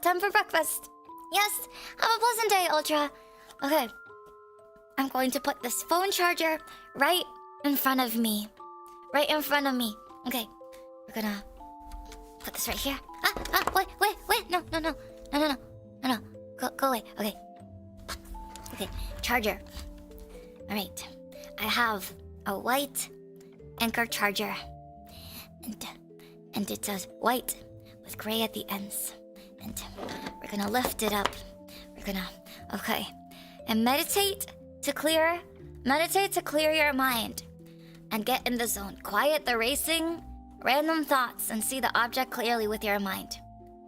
Time for breakfast. Yes, have a pleasant day, Ultra. Okay, I'm going to put this phone charger right in front of me. Right in front of me. Okay, we're gonna put this right here. Wait, no. Go away. Okay, charger. All right, I have a white Anchor charger, and it does white with gray at the ends, and we're gonna lift it up. Okay, and meditate to clear your mind and get in the zone. Quiet the racing random thoughts and see the object clearly with your mind.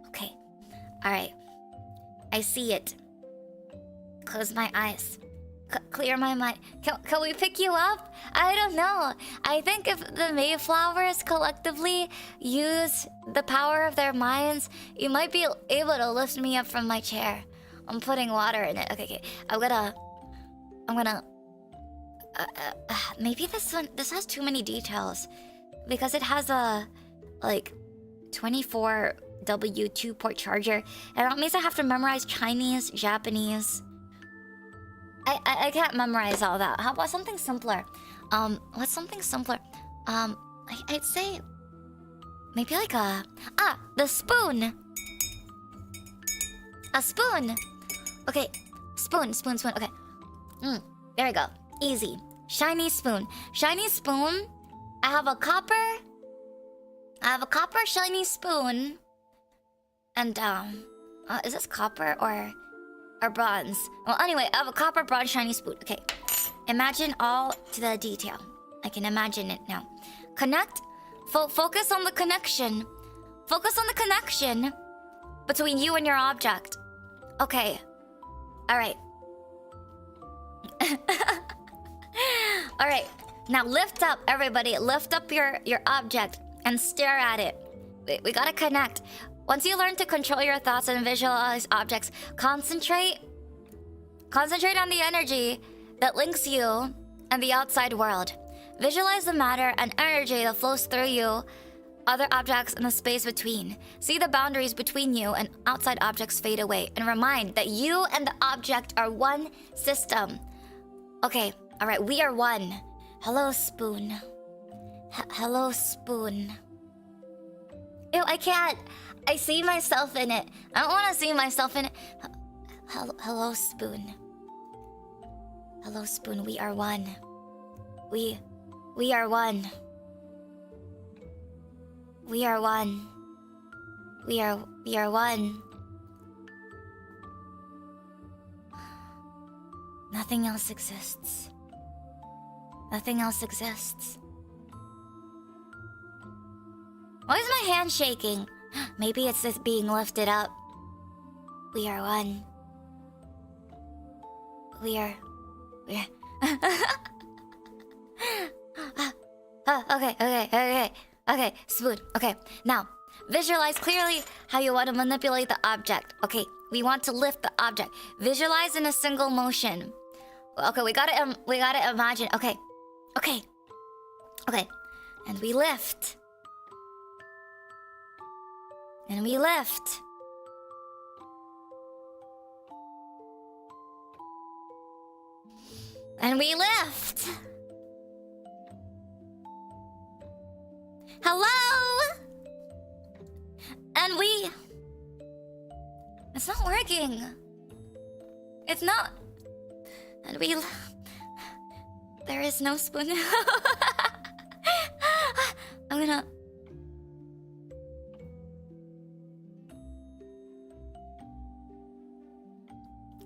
Okay, all right, I see it. Close my eyes. Clear my mind. Can we pick you up? I don't know. I think if the Maeflowers collectively use the power of their minds, you might be able to lift me up from my chair. I'm putting water in it. Okay. I'm gonna. Maybe this has too many details, because it has a 24W2 port charger, and that means I have to memorize Chinese, Japanese. I can't memorize all that. How about something simpler? What's something simpler? I'd say maybe like the spoon. A spoon. Okay, spoon. Okay. There we go. Easy. Shiny spoon. I have a copper shiny spoon. And is this copper or bronze? Well, anyway, I have a copper bronze shiny spoon. Okay, imagine all to the detail. I can imagine it now. Connect. Focus on the connection. Focus on the connection between you and your object. Okay. All right. All right. Now lift up, everybody. Lift up your object and stare at it. We gotta connect. Once you learn to control your thoughts and visualize objects, concentrate on the energy that links you and the outside world. Visualize the matter and energy that flows through you, other objects, and the space between. See the boundaries between you and outside objects fade away, and remind that you and the object are one system. Okay, all right, we are one. Hello, spoon. Hello, spoon. Ew, I can't. I see myself in it. I don't want to see myself in it. Hello, spoon. Hello, spoon. We are one. We are one. We are one. We are one. Nothing else exists. Nothing else exists. Why is my hand shaking? Maybe it's just being lifted up. We are one. We're Okay, spoon. Okay, now visualize clearly how you want to manipulate the object. Okay, we want to lift the object. Visualize in a single motion. Okay, we gotta imagine. Okay, and we lift. And we lift. And we lift. Hello? And we... It's not working. It's not. And we... There is no spoon. I'm gonna...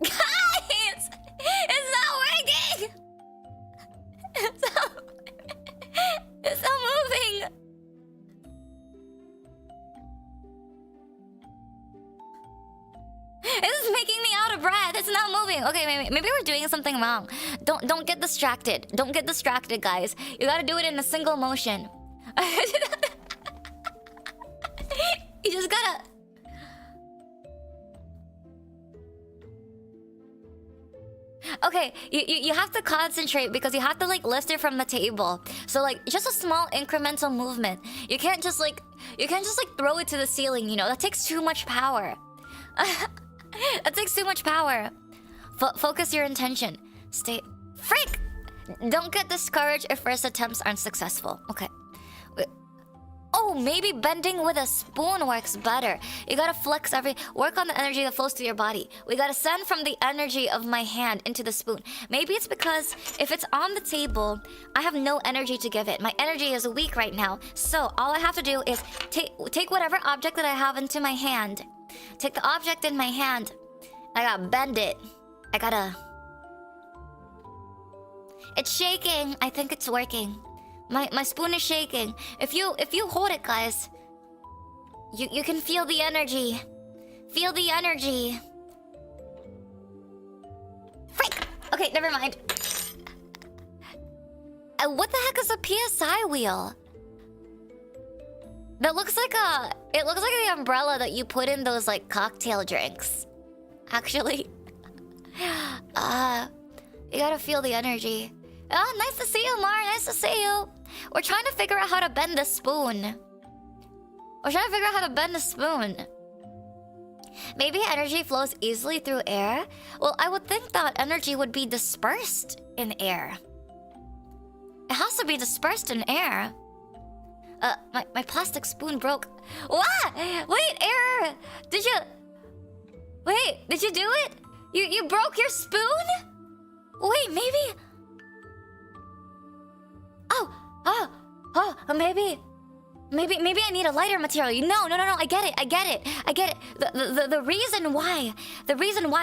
Guys! It's not working! It's not moving! it's not moving. Okay, maybe we're doing something wrong. Don't get distracted. Don't get distracted, guys. You gotta do it in a single motion. You just gotta... Okay, you have to concentrate because you have to like lift it from the table. So like just a small incremental movement. You can't just like throw it to the ceiling, you know? That takes too much power. That takes too much power. Focus your intention. Stay... Freak! Don't get discouraged if first attempts aren't successful. Okay. Oh, maybe bending with a spoon works better. You gotta flex work on the energy that flows through your body. We gotta send from the energy of my hand into the spoon. Maybe it's because if it's on the table, I have no energy to give it. My energy is weak right now. So all I have to do is take whatever object that I have into my hand. Take the object in my hand. I gotta bend it. I gotta... It's shaking. I think it's working. My spoon is shaking. If you hold it, guys, you can feel the energy. Feel the energy. Freak! Okay, never mind. What the heck is a PSI wheel? That looks like a... It looks like the umbrella that you put in those like cocktail drinks. Actually. You gotta feel the energy. Oh, nice to see you, Mar. Nice to see you. We're trying to figure out how to bend the spoon. We're trying to figure out how to bend the spoon. Maybe energy flows easily through air? Well, I would think that energy would be dispersed in air. It has to be dispersed in air. My plastic spoon broke. What? Wait, error! Did you... Wait, did you do it? You broke your spoon? Wait, maybe... Maybe I need a lighter material. No, I get it. The reason why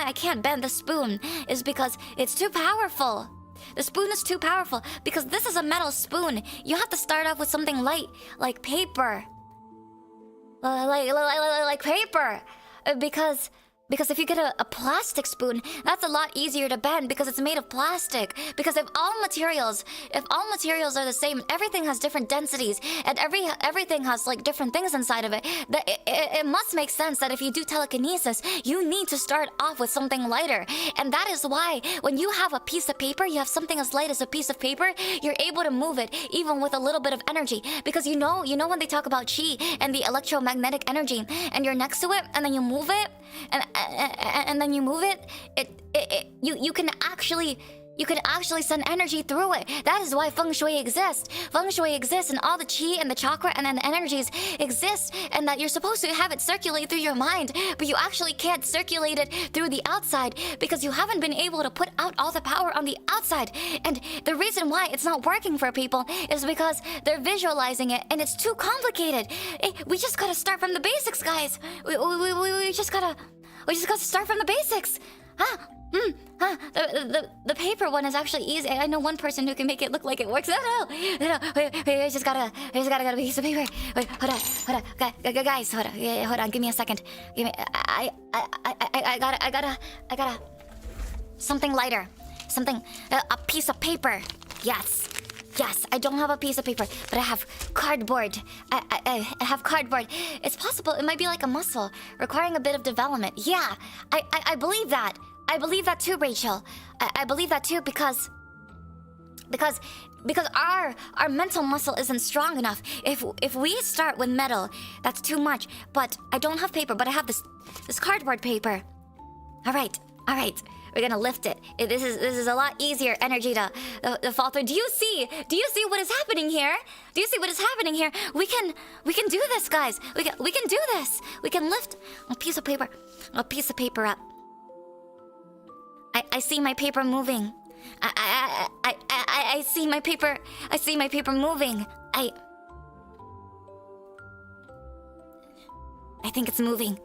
I can't bend the spoon is because it's too powerful. The spoon is too powerful because this is a metal spoon. You have to start off with something light, like paper. Like paper. Because if you get a plastic spoon, that's a lot easier to bend because it's made of plastic. Because if all materials are the same, everything has different densities, and everything has like different things inside of it, it must make sense that if you do telekinesis, you need to start off with something lighter. And that is why when you have a piece of paper, you have something as light as a piece of paper, you're able to move it even with a little bit of energy. Because you know when they talk about chi and the electromagnetic energy, and you're next to it, and then you move it, and then you move it, you can actually send energy through it. That is why feng shui exists. Feng shui exists, and all the chi and the chakra and then the energies exist, and that you're supposed to have it circulate through your mind, but you actually can't circulate it through the outside because you haven't been able to put out all the power on the outside. And the reason why it's not working for people is because they're visualizing it, and it's too complicated. We just gotta start from the basics, guys. We just gotta start from the basics. The paper one is actually easy. I know one person who can make it look like it works. No. Wait, I just gotta get a piece of paper. Wait, hold on. Guys, hold on. Give me a second. I gotta something lighter. A piece of paper. Yes, I don't have a piece of paper, but I have cardboard. I have cardboard. It's possible it might be like a muscle, requiring a bit of development. Yeah, I believe that. I believe that too, Rachel. I believe that too because our mental muscle isn't strong enough. If we start with metal, that's too much. But I don't have paper, but I have this cardboard paper. All right. We're gonna lift it. This is a lot easier energy to fall through. Do you see what is happening here? We can do this, guys. We can do this. We can lift a piece of paper up. I see my paper moving. I see my paper. I see my paper moving. I think it's moving.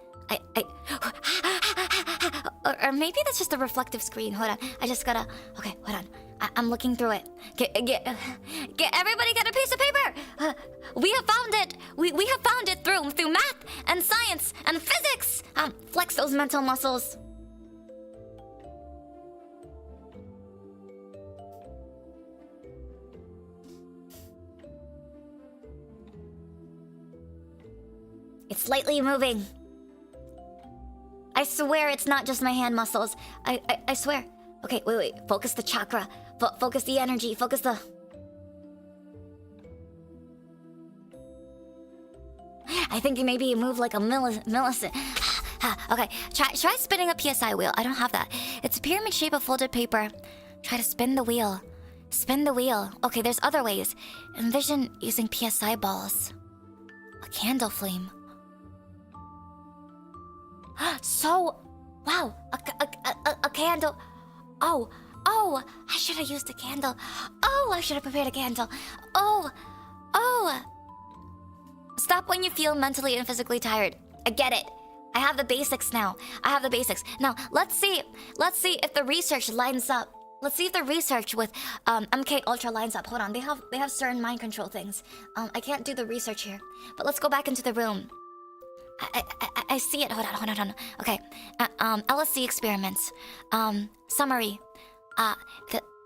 Or maybe that's just a reflective screen. Hold on. I just gotta... Okay, hold on. I'm looking through it. Get everybody get a piece of paper! We have found it! We have found it through math and science and physics! Flex those mental muscles. It's slightly moving. I swear it's not just my hand muscles. I swear. Okay, wait. Focus the chakra. Focus the energy. Focus the... I think maybe you move like a millisecond. Okay, try spinning a PSI wheel. I don't have that. It's a pyramid shape of folded paper. Try to spin the wheel. Spin the wheel. Okay, there's other ways. Envision using PSI balls. A candle flame. So, wow, a candle. Oh, I should have used a candle. Oh, I should have prepared a candle. Oh. Stop when you feel mentally and physically tired. I get it. I have the basics now. Now, let's see if the research lines up. Let's see if the research with MK Ultra lines up. Hold on, they have certain mind control things. I can't do the research here, but let's go back into the room. I see it. Hold on. Okay. LSD experiments. Summary.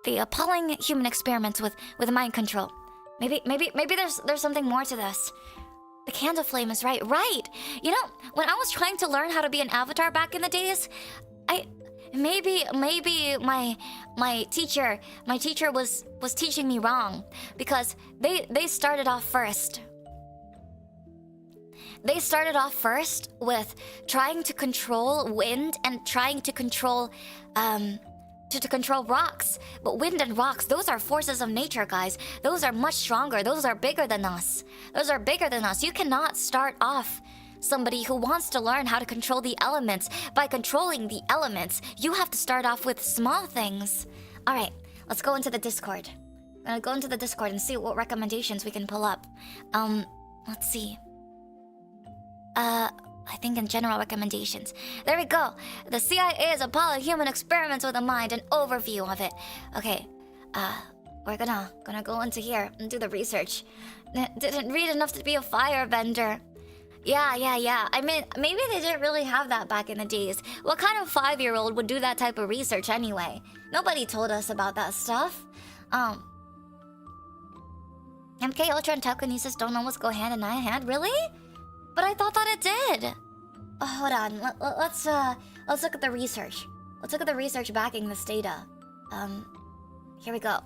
The appalling human experiments with mind control. Maybe there's something more to this. The candle flame is right. You know, when I was trying to learn how to be an avatar back in the days, maybe my teacher was teaching me wrong, because they started off first. They started off first with trying to control wind and trying to control to control rocks. But wind and rocks, those are forces of nature, guys. Those are much stronger. Those are bigger than us. You cannot start off somebody who wants to learn how to control the elements by controlling the elements. You have to start off with small things. All right, let's go into the Discord. I'm gonna go into the Discord and see what recommendations we can pull up. Let's see. I think in general recommendations. There we go. The CIA is appalling human experiments with the mind. An overview of it. Okay. We're gonna go into here and do the research. Didn't read enough to be a firebender. Yeah. I mean, maybe they didn't really have that back in the days. What kind of 5-year-old would do that type of research anyway? Nobody told us about that stuff. MK Ultra and telekinesis don't almost go hand in hand, really? But I thought that it did. Oh, hold on. Let's look at the research. Let's look at the research backing this data. Here we go.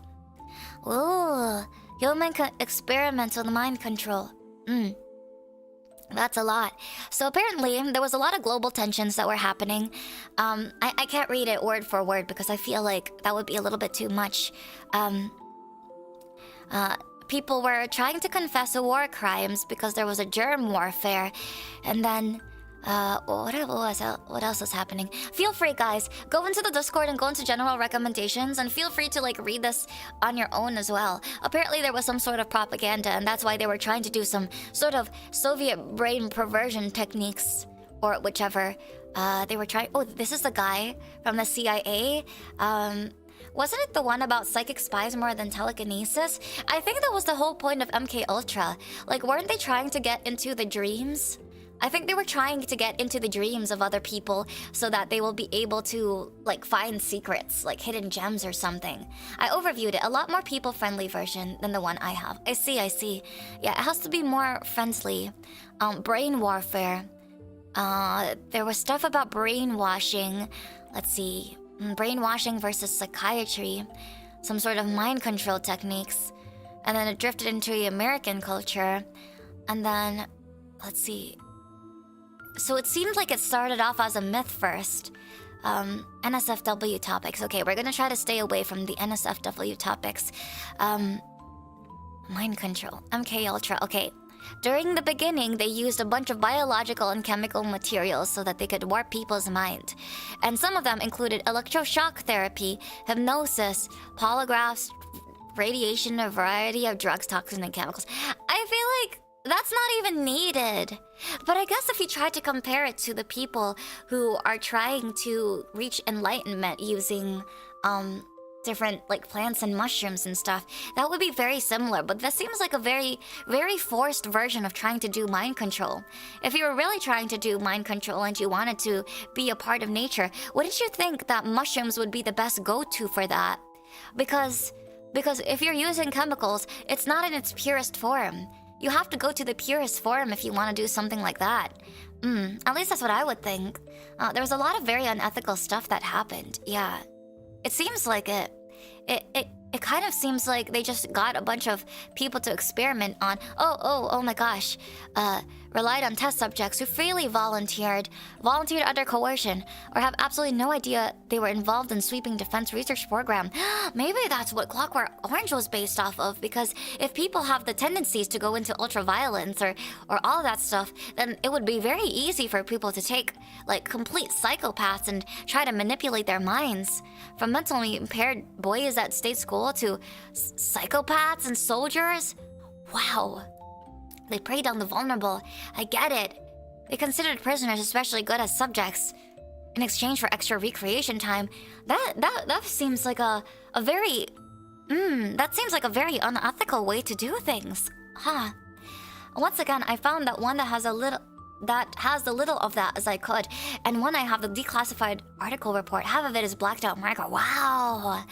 Ooh, human experiments with mind control. That's a lot. So apparently, there was a lot of global tensions that were happening. I can't read it word for word because I feel like that would be a little bit too much. People were trying to confess war crimes because there was a germ warfare. And then, what else was happening? Feel free, guys. Go into the Discord and go into general recommendations, and feel free to, like, read this on your own as well. Apparently, there was some sort of propaganda, and that's why they were trying to do some sort of Soviet brain perversion techniques, or whichever. They were trying... Oh, this is the guy from the CIA. Wasn't it the one about psychic spies more than telekinesis? I think that was the whole point of MK Ultra. Like, weren't they trying to get into the dreams? I think they were trying to get into the dreams of other people so that they will be able to, like, find secrets, like hidden gems or something. I overviewed it. A lot more people-friendly version than the one I have. I see. Yeah, it has to be more friendly. Brain warfare. There was stuff about brainwashing. Let's see. Brainwashing versus psychiatry, some sort of mind control techniques, and then it drifted into the American culture, and then, let's see. So it seemed like it started off as a myth first. NSFW topics. Okay, we're gonna try to stay away from the NSFW topics. Mind control. MK Ultra. Okay. During the beginning, they used a bunch of biological and chemical materials so that they could warp people's mind. And some of them included electroshock therapy, hypnosis, polygraphs, radiation, a variety of drugs, toxins, and chemicals. I feel like that's not even needed. But I guess if you try to compare it to the people who are trying to reach enlightenment using different, like, plants and mushrooms and stuff, that would be very similar. But that seems like a very, very forced version of trying to do mind control. If you were really trying to do mind control and you wanted to be a part of nature, wouldn't you think that mushrooms would be the best go-to for that? Because if you're using chemicals, it's not in its purest form. You have to go to the purest form if you want to do something like that. At least that's what I would think. There was a lot of very unethical stuff that happened. Yeah. It seems like it. It kind of seems like they just got a bunch of people to experiment on. Oh my gosh. Relied on test subjects who freely volunteered under coercion, or have absolutely no idea they were involved in sweeping defense research program. Maybe that's what Clockwork Orange was based off of, because if people have the tendencies to go into ultraviolence or all that stuff, then it would be very easy for people to take, like, complete psychopaths and try to manipulate their minds. From mentally impaired boys at state school to psychopaths and soldiers. Wow. They preyed on the vulnerable. I get it. They considered prisoners especially good as subjects in exchange for extra recreation time. That seems like a very... that seems like a very unethical way to do things. Huh. Once again, I found that one that has a little of that as I could, and when I have the declassified article report, half of it is blacked out marker. Wow!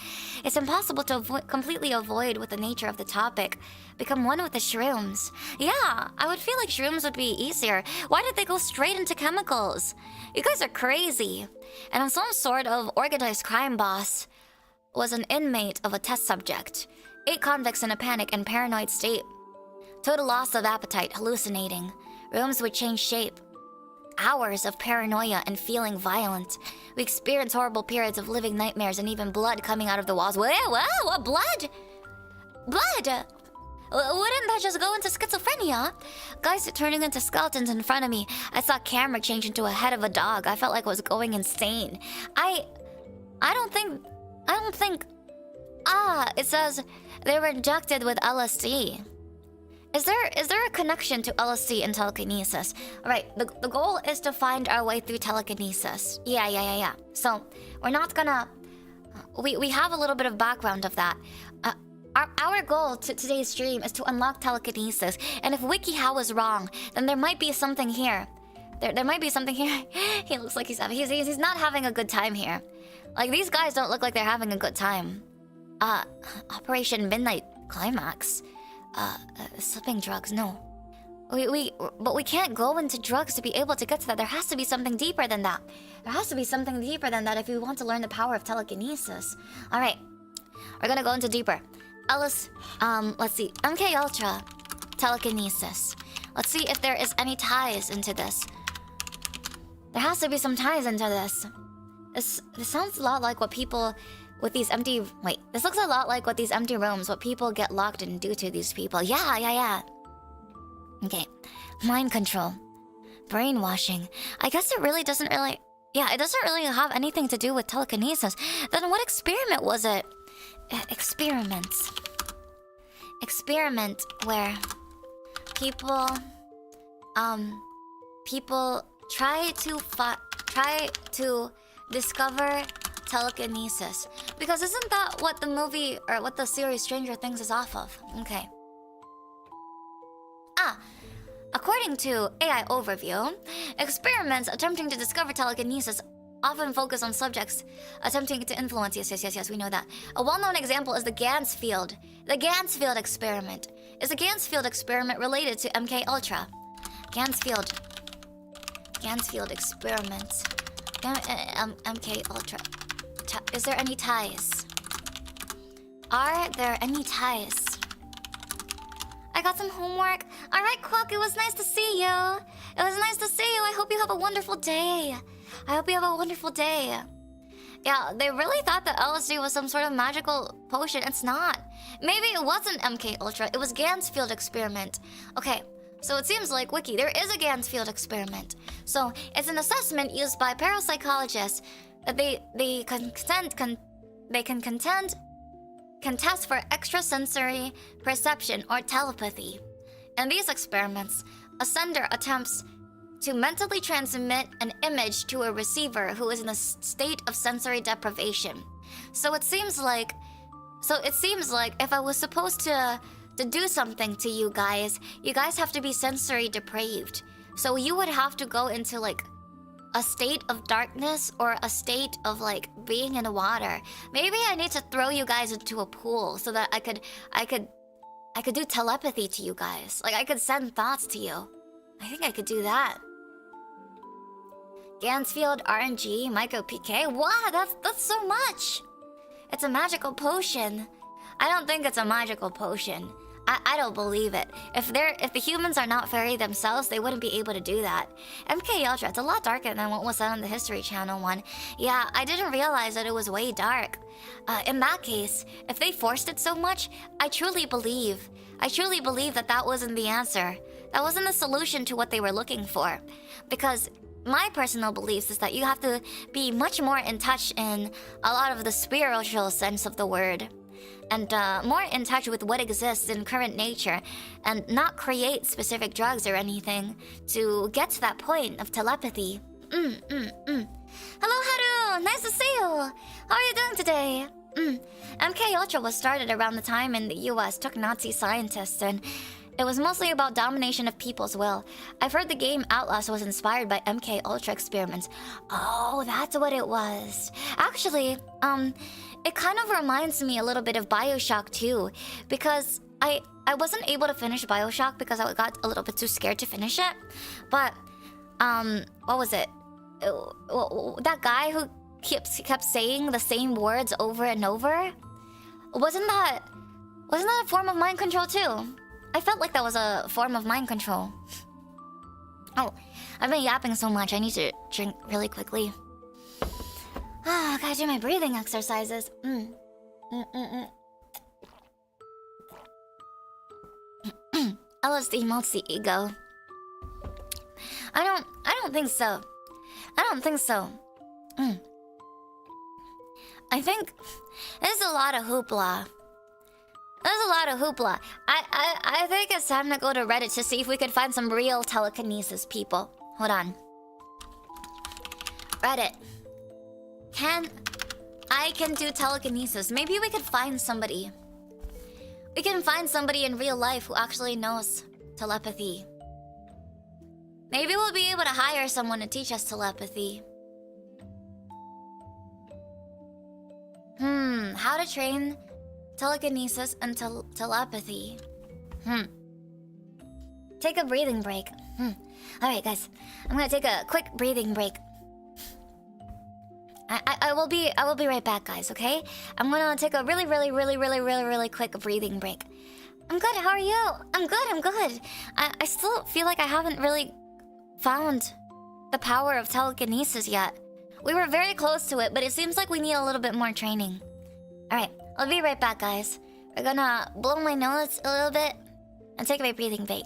It's impossible to completely avoid with the nature of the topic. Become one with the shrooms. Yeah, I would feel like shrooms would be easier. Why did they go straight into chemicals? You guys are crazy. And some sort of organized crime boss was an inmate of a test subject. 8 convicts in a panic and paranoid state. Total loss of appetite, hallucinating. Rooms would change shape. Hours of paranoia and feeling violent. We experienced horrible periods of living nightmares and even blood coming out of the walls. What? Blood? Blood? Wouldn't that just go into schizophrenia? Guys turning into skeletons in front of me. I saw camera change into a head of a dog. I felt like I was going insane. I don't think... it says they were injected with LSD. Is there a connection to LSD and telekinesis? Alright, the goal is to find our way through telekinesis. Yeah. So, we're not gonna... We have a little bit of background of that. Our goal to today's stream is to unlock telekinesis. And if WikiHow was wrong, then there might be something here. There might be something here. He looks like he's not having a good time here. Like, these guys don't look like they're having a good time. Operation Midnight Climax. Slipping drugs, no. But we can't go into drugs to be able to get to that. There has to be something deeper than that. There has to be something deeper than that if we want to learn the power of telekinesis. Alright. We're gonna go into deeper. Ellis, let's see. MK Ultra. Telekinesis. Let's see if there is any ties into this. There has to be some ties into this. This sounds a lot like what people... with these empty... Wait, this looks a lot like what these empty rooms, what people get locked in due to these people. Yeah. Okay. Mind control. Brainwashing. I guess it really doesn't really... Yeah, it doesn't really have anything to do with telekinesis. Then what experiment was it? Experiments. Experiment where... People try to discover... telekinesis. Because isn't that what the movie, or what the series Stranger Things is off of? Okay. According to AI Overview, experiments attempting to discover telekinesis often focus on subjects attempting to influence... Yes, we know that. A well-known example is the Gansfield. The Gansfield experiment. Is the Gansfield experiment related to MK Ultra? Gansfield experiments. MK Ultra. Is there any ties? Are there any ties? I got some homework. Alright, Clock, it was nice to see you. I hope you have a wonderful day. Yeah, they really thought that LSD was some sort of magical potion. It's not. Maybe it wasn't MK Ultra. It was Gansfield experiment. Okay, so it seems like, Wiki, there is a Gansfield experiment. So, it's an assessment used by parapsychologists that they can test for extrasensory perception or telepathy. In these experiments, a sender attempts to mentally transmit an image to a receiver who is in a state of sensory deprivation. So it seems like if I was supposed to do something to you guys have to be sensory depraved. So you would have to go into like a state of darkness or a state of like being in water. Maybe I need to throw you guys into a pool so that I could I could do telepathy to you guys. Like, I could send thoughts to you. I think I could do that. Gansfield, RNG, Micro PK. Wow, that's so much. It's a magical potion. I don't think it's a magical potion. I don't believe it. If the humans are not fairy themselves, they wouldn't be able to do that. MK Ultra, it's a lot darker than what was said on the History Channel one. Yeah, I didn't realize that it was way dark. In that case, if they forced it so much, I truly believe that that wasn't the answer. That wasn't the solution to what they were looking for. Because my personal beliefs is that you have to be much more in touch in a lot of the spiritual sense of the word. And more in touch with what exists in current nature, and not create specific drugs or anything to get to that point of telepathy. Hello, Haru! Nice to see you! How are you doing today? MK Ultra was started around the time in the US took Nazi scientists, and it was mostly about domination of people's will. I've heard the game Outlast was inspired by MK Ultra experiments. Oh, that's what it was. Actually, it kind of reminds me a little bit of BioShock too, because I wasn't able to finish BioShock because I got a little bit too scared to finish it. But what was it? That guy who kept saying the same words over and over, wasn't that a form of mind control too? I felt like that was a form of mind control. Oh, I've been yapping so much. I need to drink really quickly. Ah, gotta do my breathing exercises. LSD melts the ego. I don't think so. I don't think so. I think there's a lot of hoopla. There's a lot of hoopla. I think it's time to go to Reddit to see if we could find some real telekinesis people. Hold on. Reddit. I can do telekinesis. Maybe we could find somebody. We can find somebody in real life who actually knows telepathy. Maybe we'll be able to hire someone to teach us telepathy. How to train telekinesis and telepathy. Take a breathing break. Alright, guys. I'm gonna take a quick breathing break. I will be right back, guys, okay? I'm gonna take a really quick breathing break. I'm good, how are you? I'm good. I still feel like I haven't really found the power of telekinesis yet. We were very close to it, but it seems like we need a little bit more training. Alright, I'll be right back, guys. We're gonna blow my nose a little bit and take a breathing break.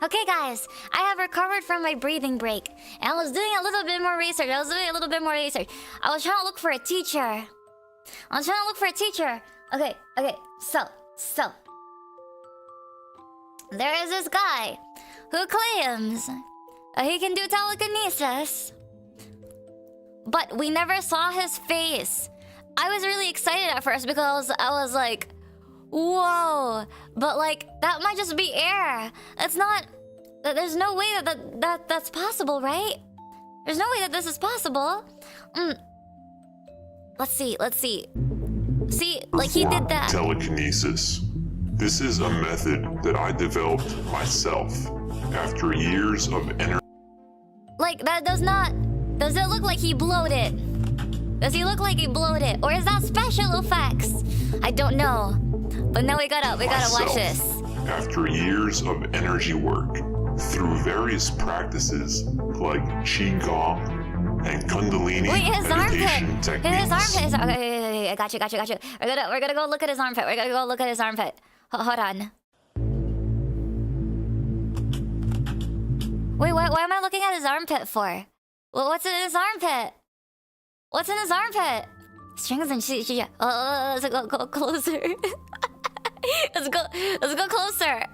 Okay, guys, I have recovered from my breathing break, and I was doing a little bit more research. I was trying to look for a teacher. Okay, so there is this guy who claims he can do telekinesis, but we never saw his face. I was really excited at first because I was like, whoa, but like that might just be air. It's not. There's no way that's possible, right? There's no way that this is possible. Let's see. See, like he did that. Telekinesis. This is a method that I developed myself after years of energy. Like that does not. Does it look like he blowed it? Does he look like he blowed it, or is that special effects? I don't know. But now we gotta watch this. After years of energy work, through various practices like Qigong and Kundalini meditation techniques. His armpit. Okay, I got you. We're gonna go look at his armpit. Hold on. Wait, why am I looking at his armpit for? Well, what's in his armpit? Strings and shit. Oh, let's go closer. Let's go closer.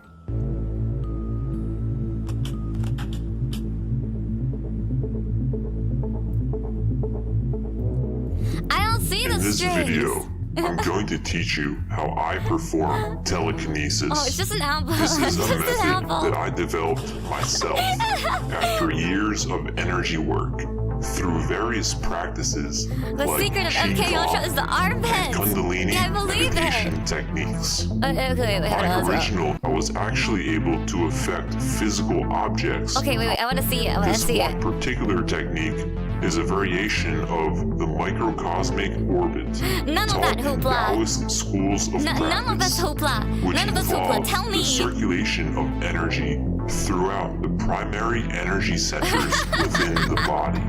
I don't see the strings. In this video, I'm going to teach you how I perform telekinesis. Oh, it's just an apple. This is a method that I developed myself after years of energy work through various practices the like secret of MK Ultra is the armpit. and Kundalini meditation techniques. Okay, My original, I was actually able to affect physical objects. Okay, wait, I want to see it. This one particular technique is a variation of the microcosmic orbit. None of that hoopla. Taoist schools of practice, none of this hoopla. None of this hoopla. Tell me. The circulation of energy throughout the primary energy centers within the body.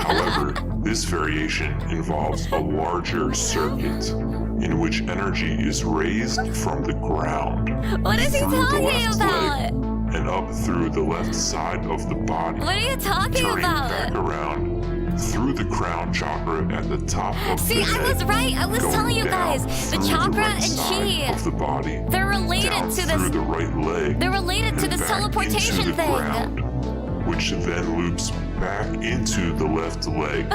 However, this variation involves a larger circuit in which energy is raised from the ground. What is he talking about? And up through the left side of the body. What are you talking about? Back around through the crown chakra at the top of the head. See, I was right. I was telling you guys. The chakra and chi of the body. They're related to this. Through the right leg. They're related to this teleportation thing. Ground, which then loops back into the left leg,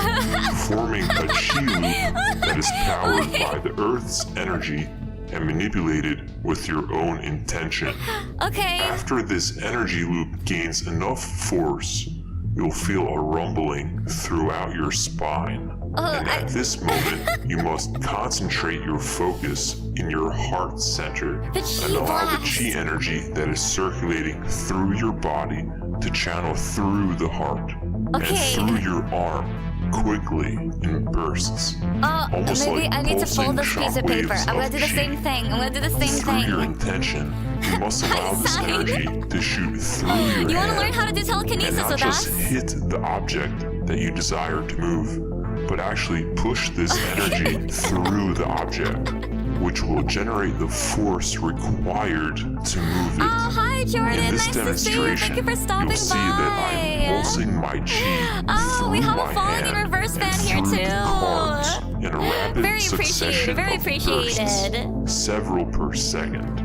forming a chi loop that is powered by the Earth's energy and manipulated with your own intention. Okay. After this energy loop gains enough force, you'll feel a rumbling throughout your spine. And at this moment, you must concentrate your focus in your heart center and allow the chi energy that is circulating through your body to channel through the heart and through your arm quickly in bursts. Almost maybe like I need to fold this piece of paper. I'm gonna do the same thing. Through your intention, you must allow this energy to shoot through your hand. You want to learn how to do telekinesis and not with just us? hit the object that you desire to move, but actually push this energy through the object, which will generate the force required to move it. Oh, hi Jordan, in this nice to see you. Thank you for stopping you'll see that I'm pulsing my chi through we have my a falling in hand reverse fan and here through too. the cards in a rapid Very succession appreciated. of bursts, several per second.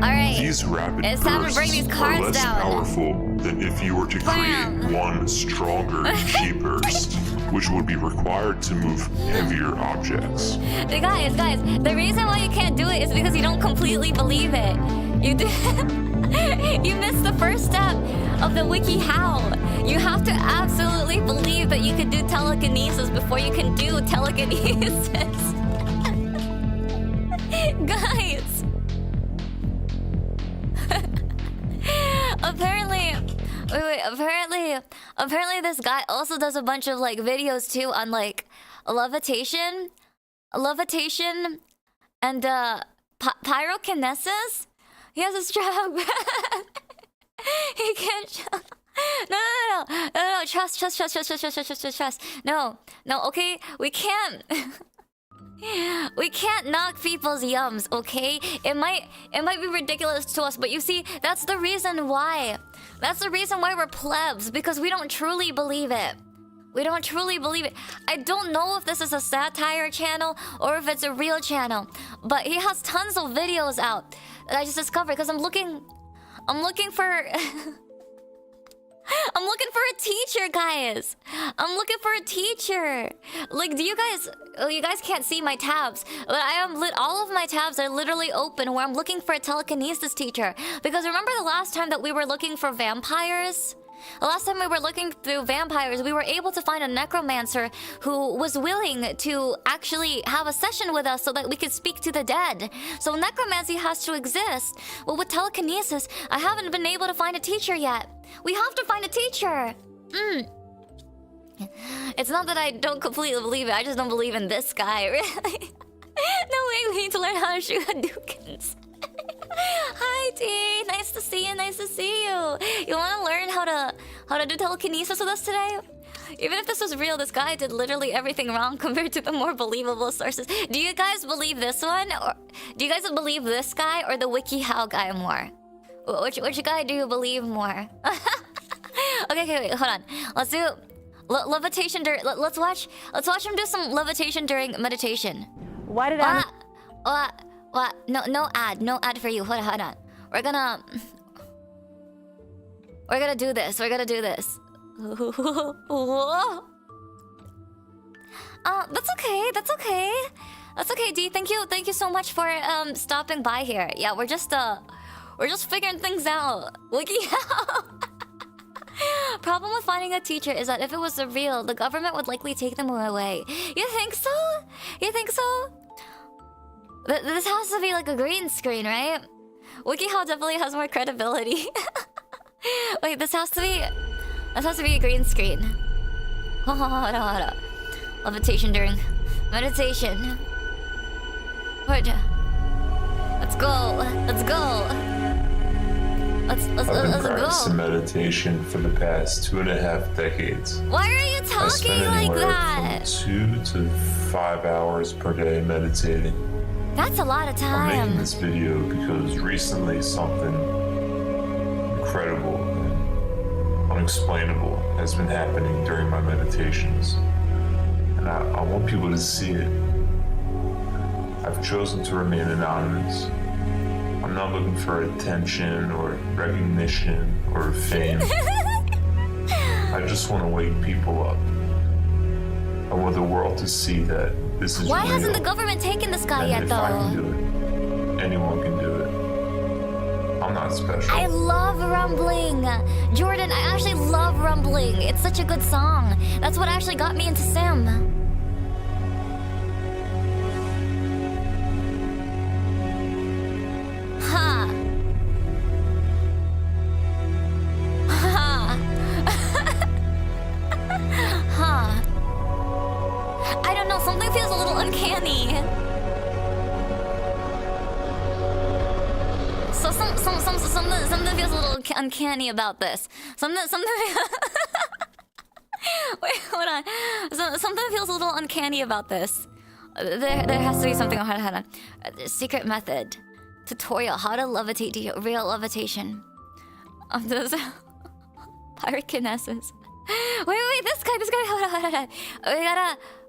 Alright, These rapid it's time to bursts bring these are cards less down. powerful than if you were to create one stronger chi burst, which would be required to move heavier objects. Guys, the reason why you can't do it is because you don't completely believe it. You missed the first step of the wiki how. You have to absolutely believe that you can do telekinesis before you can do telekinesis. Guys. Apparently this guy also does a bunch of like videos too on like levitation and pyrokinesis. He has a strap. He can't. No. Trust. No. Okay, we can't. We can't knock people's yums, okay? It might be ridiculous to us, but you see, that's the reason why. That's the reason why we're plebs, because we don't truly believe it. We don't truly believe it. I don't know if this is a satire channel or if it's a real channel, but he has tons of videos out that I just discovered because I'm looking for I'm looking for a teacher, guys. I'm looking for a teacher. Like, do you guys... Oh, you guys can't see my tabs, but all of my tabs are literally open where I'm looking for a telekinesis teacher. Because remember the last time that we were looking for vampires? The last time we were looking through vampires, we were able to find a necromancer who was willing to actually have a session with us so that we could speak to the dead. So necromancy has to exist. Well, with telekinesis, I haven't been able to find a teacher yet. We have to find a teacher. It's not that I don't completely believe it. I just don't believe in this guy, really. No way, we need to learn how to shoot Hadoukens. Hi, T. Nice to see you. Nice to see you. You want to learn how to do telekinesis with us today? Even if this was real, this guy did literally everything wrong compared to the more believable sources. Do you guys believe this one, or do you guys believe this guy or the WikiHow guy more? Which guy do you believe more? Okay, wait, hold on. Let's do levitation during. Let's watch him do some levitation during meditation. Why did I? What? No ad for you. Hold on. We're gonna do this. That's okay. D, thank you so much for stopping by here. Yeah, we're just figuring things out. WikiHow. Problem with finding a teacher is that if it was real, the government would likely take them away. You think so? This has to be like a green screen, right? WikiHow definitely has more credibility. Wait, this has to be a green screen. Hold on. Levitation during meditation. Let's go. I've been practicing meditation for the past 2.5 decades. Why are you talking like that? I spend anywhere from 2 to 5 hours per day meditating. That's a lot of time. I'm making this video because recently something incredible and unexplainable has been happening during my meditations. And I want people to see it. I've chosen to remain anonymous. I'm not looking for attention or recognition or fame. I just want to wake people up. I want the world to see that this is Why real. hasn't the government taken this guy yet, If though? I can do it, anyone can do it. I'm not special. I love Rumbling. Jordan, I actually love Rumbling. It's such a good song. That's what actually got me into Sim. I don't know, something feels a little uncanny. So something feels a little uncanny about this. Something Wait, hold on. Something feels a little uncanny about this. There has to be something. Hold on. Secret method. Tutorial: how to levitate real levitation. This pyrokinesis. Wait, this guy. Hold on.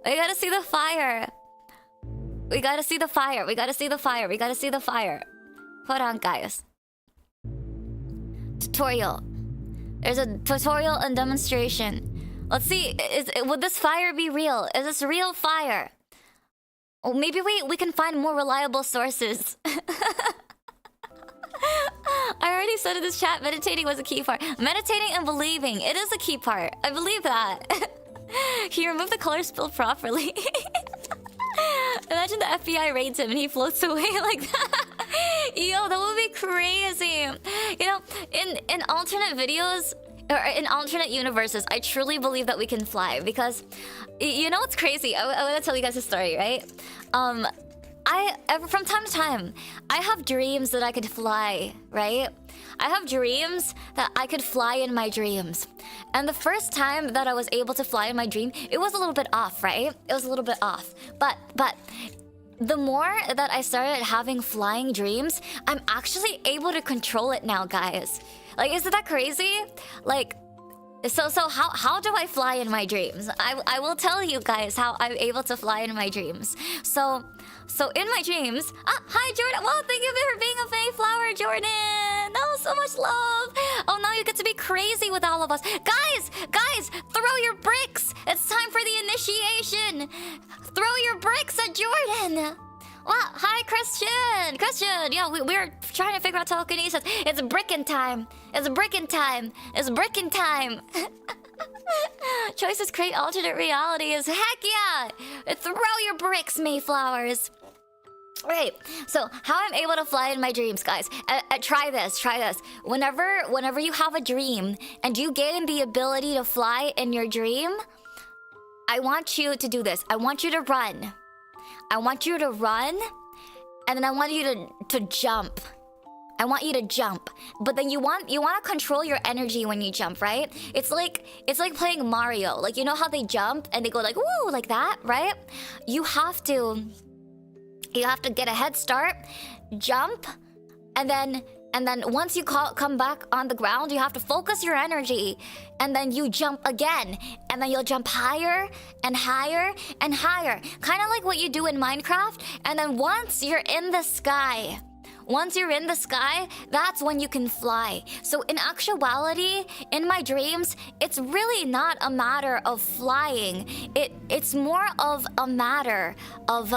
We gotta see the fire. We gotta see the fire. Hold on, guys. Tutorial. There's a tutorial and demonstration. Let's see. Would this fire be real? Is this real fire? Oh, maybe we can find more reliable sources. I already said in this chat, meditating was a key part. Meditating and believing. It is a key part. I believe that. He removed the color spill properly. Imagine the FBI raids him and he floats away like that. Yo, that would be crazy. You know, in alternate videos, or in alternate universes, I truly believe that we can fly because, you know what's crazy? I want to tell you guys a story, right? from time to time, I have dreams that I could fly, right? I have dreams that I could fly in my dreams. And the first time that I was able to fly in my dream, it was a little bit off, right? It was a little bit off. But the more that I started having flying dreams, I'm actually able to control it now, guys. Like, isn't that crazy? Like, so how do I fly in my dreams? I will tell you guys how I'm able to fly in my dreams. So in my dreams, hi Jordan. Well, thank you for being a Maeflower, Jordan. Oh, so much love. Oh, now you get to be crazy with all of us, guys. Throw your bricks. It's time for the initiation. Throw your bricks at Jordan. Well, hi, Christian. Yeah, we're trying to figure out telekinesis. It's brickin' time. Choices create alternate realities. Heck yeah! Throw your bricks, Maeflowers. Right, so how I'm able to fly in my dreams, guys. Try this. Whenever you have a dream and you gain the ability to fly in your dream, I want you to do this. I want you to run. And then I want you to jump. I want you to jump. But then you want to control your energy when you jump, right? It's like playing Mario. Like, you know how they jump and they go like, woo, like that, right? You have to get a head start, jump, and then once you come back on the ground, you have to focus your energy, and then you jump again, and then you'll jump higher and higher and higher, kind of like what you do in Minecraft. And then once you're in the sky, that's when you can fly. So in actuality, in my dreams, it's really not a matter of flying. It's more of a matter of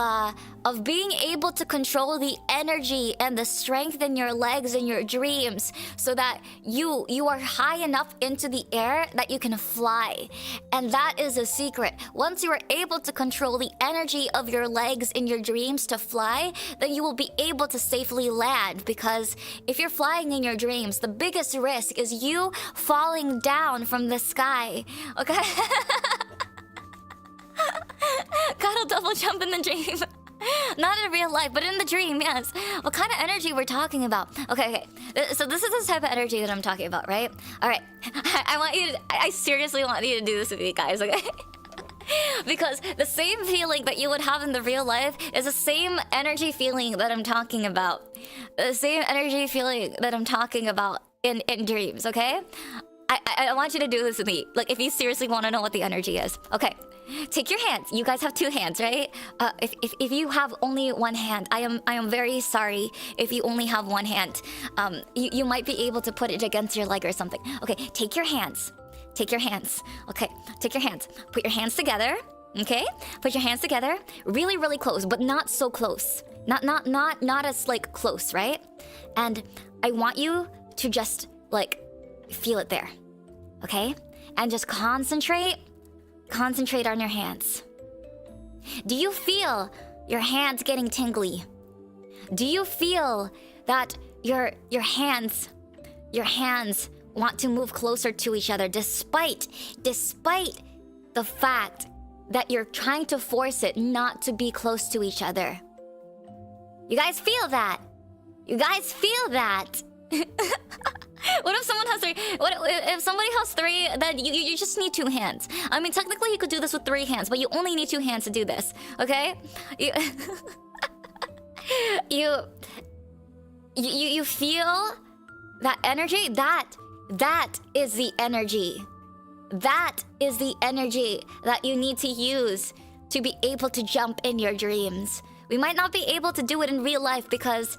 being able to control the energy and the strength in your legs in your dreams, so that you are high enough into the air that you can fly. And that is a secret. Once you are able to control the energy of your legs in your dreams to fly, then you will be able to safely land. Because if you're flying in your dreams, the biggest risk is you falling down from the sky. Okay? Gotta double jump in the dream. Not in real life, but in the dream, yes. What kind of energy we're talking about? Okay. So this is the type of energy that I'm talking about, right? All right. I seriously want you to do this with me, guys, okay? Because the same feeling that you would have in the real life is the same energy feeling that I'm talking about. The same energy feeling that I'm talking about in dreams, okay? I want you to do this with me. Like, if you seriously want to know what the energy is. Okay. Take your hands. You guys have two hands, right? If you have only one hand, I am very sorry if you only have one hand. You might be able to put it against your leg or something. Okay, take your hands. Okay, take your hands. Put your hands together. Okay? Put your hands together. Really, really close, but not so close. Not as like close, right? And I want you to just like feel it there. Okay? And just concentrate on your hands. Do you feel your hands getting tingly? Do you feel that your hands want to move closer to each other despite the fact that you're trying to force it not to be close to each other? You guys feel that? What if someone has three? What if somebody has three? Then you just need two hands. I mean, technically you could do this with three hands, but you only need two hands to do this. Okay? You feel that energy? That is the energy. That is the energy that you need to use to be able to jump in your dreams. We might not be able to do it in real life because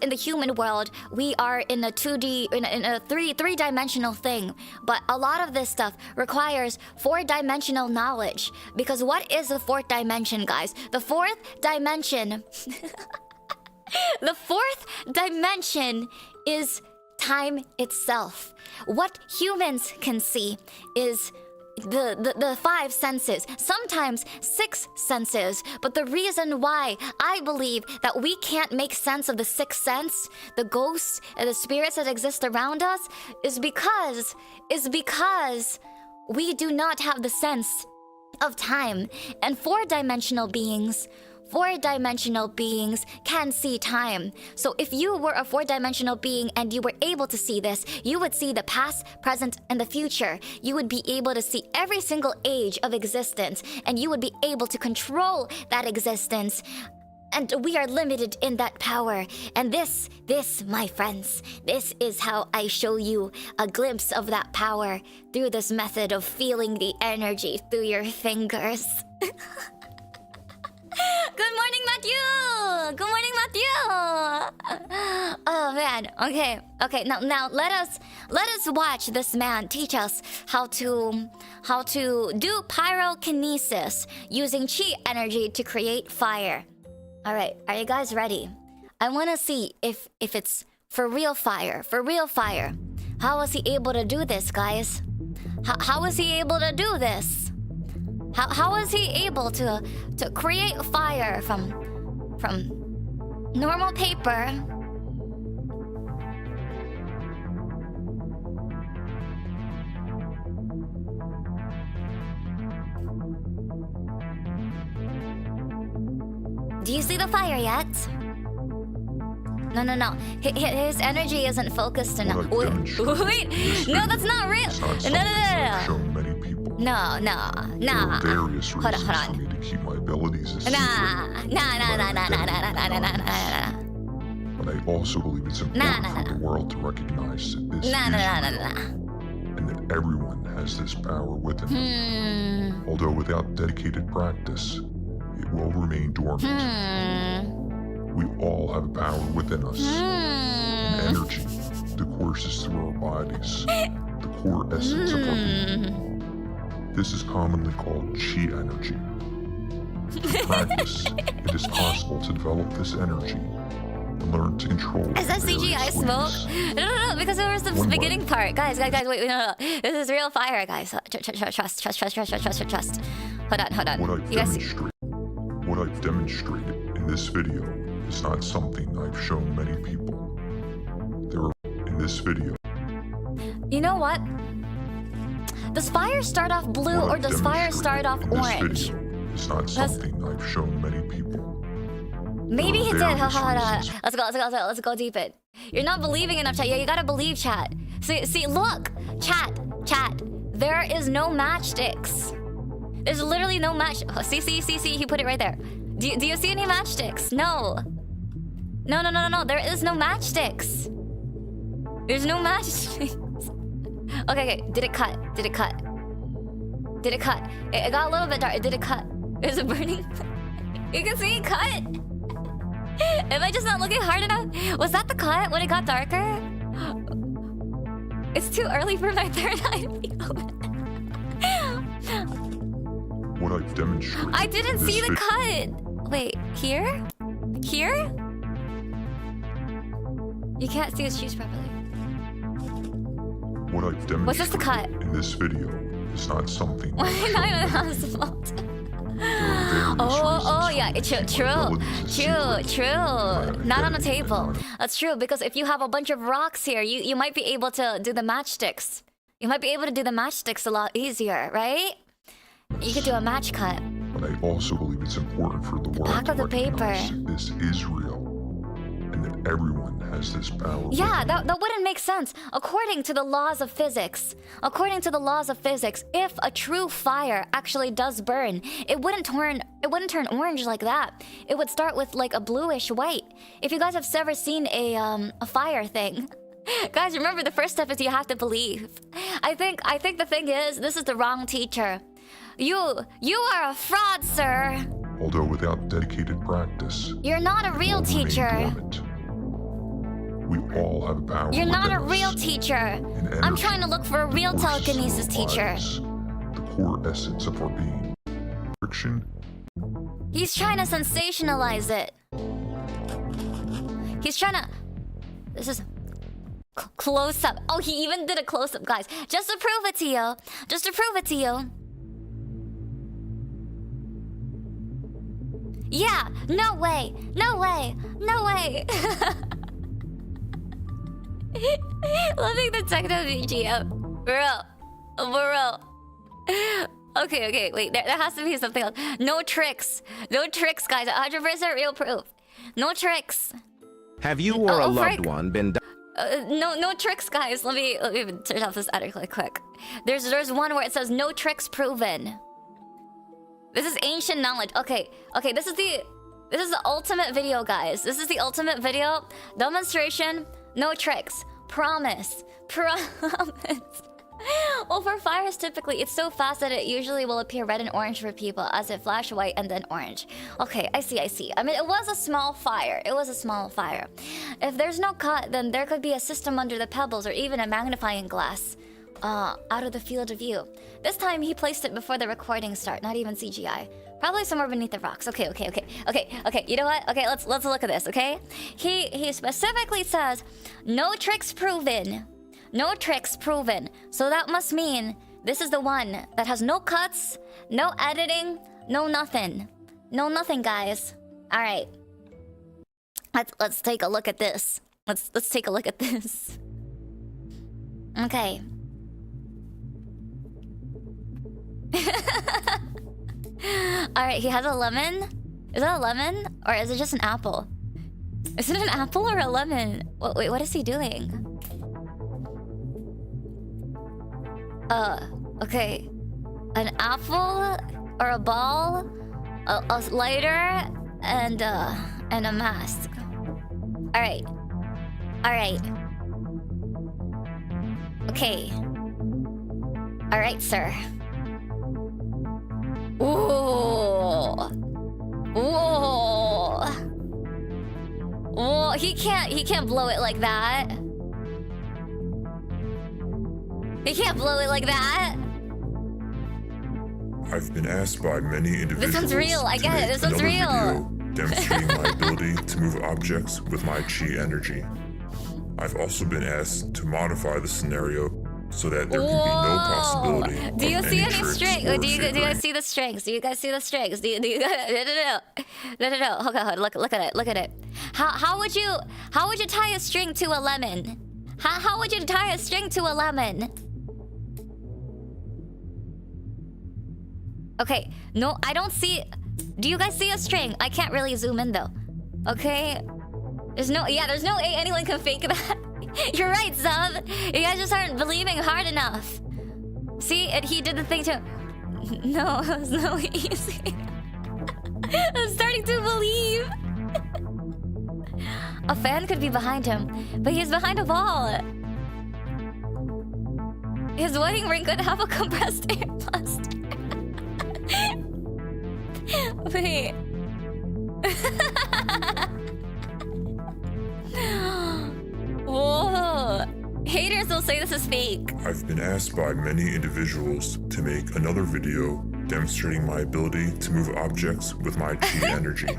in the human world, we are in a 2D, in a three-dimensional thing. But a lot of this stuff requires four-dimensional knowledge. Because what is the fourth dimension, guys? The fourth dimension... the fourth dimension is time itself. What humans can see is the five senses, sometimes six senses. But the reason why I believe that we can't make sense of the sixth sense, the ghosts and the spirits that exist around us, is because we do not have the sense of time. And four-dimensional beings 4-dimensional beings can see time. So if you were a 4-dimensional being and you were able to see this, you would see the past, present, and the future. You would be able to see every single age of existence, and you would be able to control that existence. And we are limited in that power. And this, my friends, this is how I show you a glimpse of that power through this method of feeling the energy through your fingers. Good morning, Matthew! Good morning, Matthew! Oh man, okay. Now let us watch this man teach us how to do pyrokinesis using chi energy to create fire. All right, are you guys ready? I want to see if it's for real fire. How was he able to do this, guys? How was he able to do this? How was he able to create fire from normal paper? Do you see the fire yet? No. His energy isn't focused enough. Wait. No, that's not real. No. Shown many people. No. There are various reasons for me to keep my abilities a secret. But I also believe it's important for the world to recognize that this is real, and that everyone has this power within them. Although without dedicated practice, it will remain dormant. We all have power within us. An energy that courses through our bodies, the core essence of our being. This is commonly called chi energy. Through practice, it is possible to develop this energy and learn to control it. Is that CGI smoke? No, because there was the beginning part. Guys, wait, no. This is real fire, guys. Trust. Hold on. What I've demonstrated in this video is not something I've shown many people. In this video. You know what? Does fire start off blue or does fire start off orange? It's not something I've shown many people. Maybe he did. Hold on. Let's go deep it. You're not believing enough, chat. Yeah, you gotta believe, chat. See, look, chat. There is no matchsticks. There's literally no match. Oh, see. He put it right there. Do you see any matchsticks? No. There is no matchsticks. There's no matchsticks. Okay. Did it cut? It got a little bit dark. Did it cut? Is it burning? You can see it cut. Am I just not looking hard enough? Was that the cut when it got darker? It's too early for my third eye to be open. What I've demonstrated. I didn't see the cut. Wait, here? You can't see his shoes properly. What I've demonstrated. Was this the cut? In this video is not something. I know it's fault. Oh yeah, true. Not on the table. That's true, because if you have a bunch of rocks here, you might be able to do the matchsticks. You might be able to do the matchsticks a lot easier, right? You could do a match cut. But I also believe it's important for the world to recognize that this is real, and that everyone has this power. Yeah, that wouldn't make sense. According to the laws of physics, if a true fire actually does burn, it wouldn't turn orange like that. It would start with like a bluish white. If you guys have ever seen a fire thing. Guys, remember the first step is you have to believe. I think the thing is, this is the wrong teacher. You are a fraud, sir. Although without dedicated practice, you're not a real teacher. We all have power. You're not a real teacher. I'm trying to look for a real telekinesis teacher. The core essence of our being. Friction. He's trying to sensationalize it. He's trying to... This is... close up. Oh, he even did a close up, guys. Just to prove it to you. Yeah, no way. Loving the techno BGM. Bro. Okay, wait, there has to be something else. No tricks. No tricks, guys. 100% real proof. No tricks. Have you or a loved one been... No tricks, guys. Let me turn off this article quick. There's one where it says no tricks proven. This is ancient knowledge. Okay, this is the ultimate video, guys. This is the ultimate video. Demonstration, no tricks. Promise. Well, for fires, typically, it's so fast that it usually will appear red and orange for people as it flash white and then orange. Okay, I see. I mean, it was a small fire. If there's no cut, then there could be a system under the pebbles or even a magnifying glass out of the field of view. This time, he placed it before the recording start, not even CGI. Probably somewhere beneath the rocks. Okay. You know what? Okay, let's look at this, okay? He specifically says, no tricks proven. No tricks proven. So that must mean this is the one that has no cuts, no editing, no nothing. No nothing, guys. All right. Let's take a look at this. Let's take a look at this. Okay. All right, he has a lemon. Is that a lemon or is it just an apple? Is it an apple or a lemon? Wait, what is he doing? Okay. An apple or a ball, a lighter, and a mask. All right. Okay. All right, sir. Ooh. He can't blow it like that. He can't blow it like that. I've been asked by many individuals. This one's real. I get it. This one's real. Video demonstrating my ability to move objects with my chi energy. I've also been asked to modify the scenario so that there can be no possibility. Do you see any strings? Do you guys see the strings? Do you guys see the strings? No. Hold on. Look at it. How would you tie a string to a lemon? How would you tie a string to a lemon? Okay, no, I don't see... Do you guys see a string? I can't really zoom in though. Okay? There's no way anyone can fake that. You're right, Zub. You guys just aren't believing hard enough. See, and he did the thing too. No, it's no easy. I'm starting to believe. A fan could be behind him, but he's behind a wall. His wedding ring could have a compressed air blaster. Wait. Whoa. Haters will say this is fake. I've been asked by many individuals to make another video demonstrating my ability to move objects with my chi energy.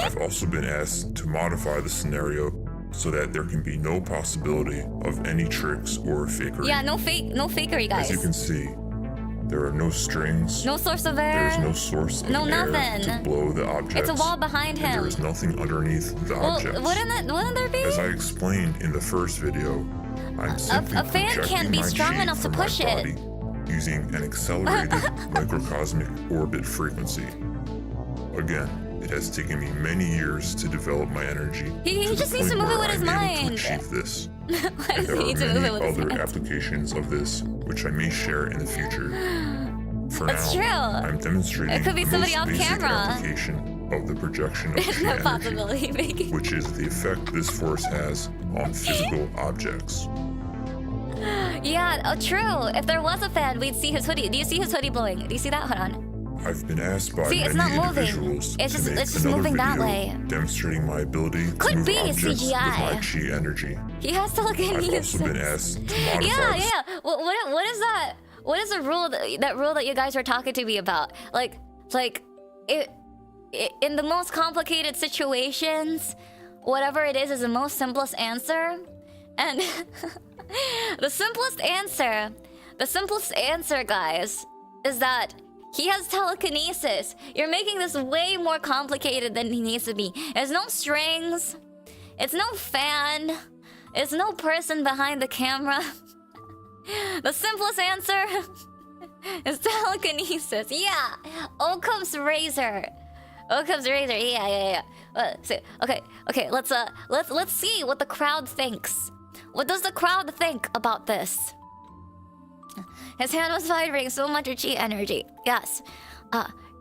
I've also been asked to modify the scenario so that there can be no possibility of any tricks or fakery. Yeah, no fakery, guys. As you can see, there are no strings. No source of air. There's no source of air to blow the objects. It's a wall behind him. And there is nothing underneath the objects. Wouldn't there be? As I explained in the first video, I'm simply a fan can't be strong enough to push it. Using an accelerated microcosmic orbit frequency. Again, it has taken me many years to develop my energy. He just needs to move it with his mind. To achieve this. And there are many other applications of this, which I may share in the future. For That's now, true. I'm demonstrating it could be the somebody most off basic camera. application of the projection of chi No energy, possibility. which is the effect this force has on physical objects. Yeah, true. If there was a fan, we'd see his hoodie. Do you see his hoodie blowing? Do you see that? Hold on. I've been asked by See, it's many not moving. individuals It's to make just another moving that video way. demonstrating my ability to Could move be objects CGI. with my chi energy. He has telekinesis. I've also been asked to modify Yeah. What is that? What is the rule that you guys were talking to me about? Like it in the most complicated situations, whatever it is the most simplest answer. And the simplest answer, guys, is that he has telekinesis. You're making this way more complicated than he needs to be. There's no strings. It's no fan. It's no person behind the camera. The simplest answer It's telekinesis. Yeah. Occam's razor. Occam's razor. Yeah. Okay. Let's see what the crowd thinks. What does the crowd think about this? His hand was vibrating so much chi energy. Yes.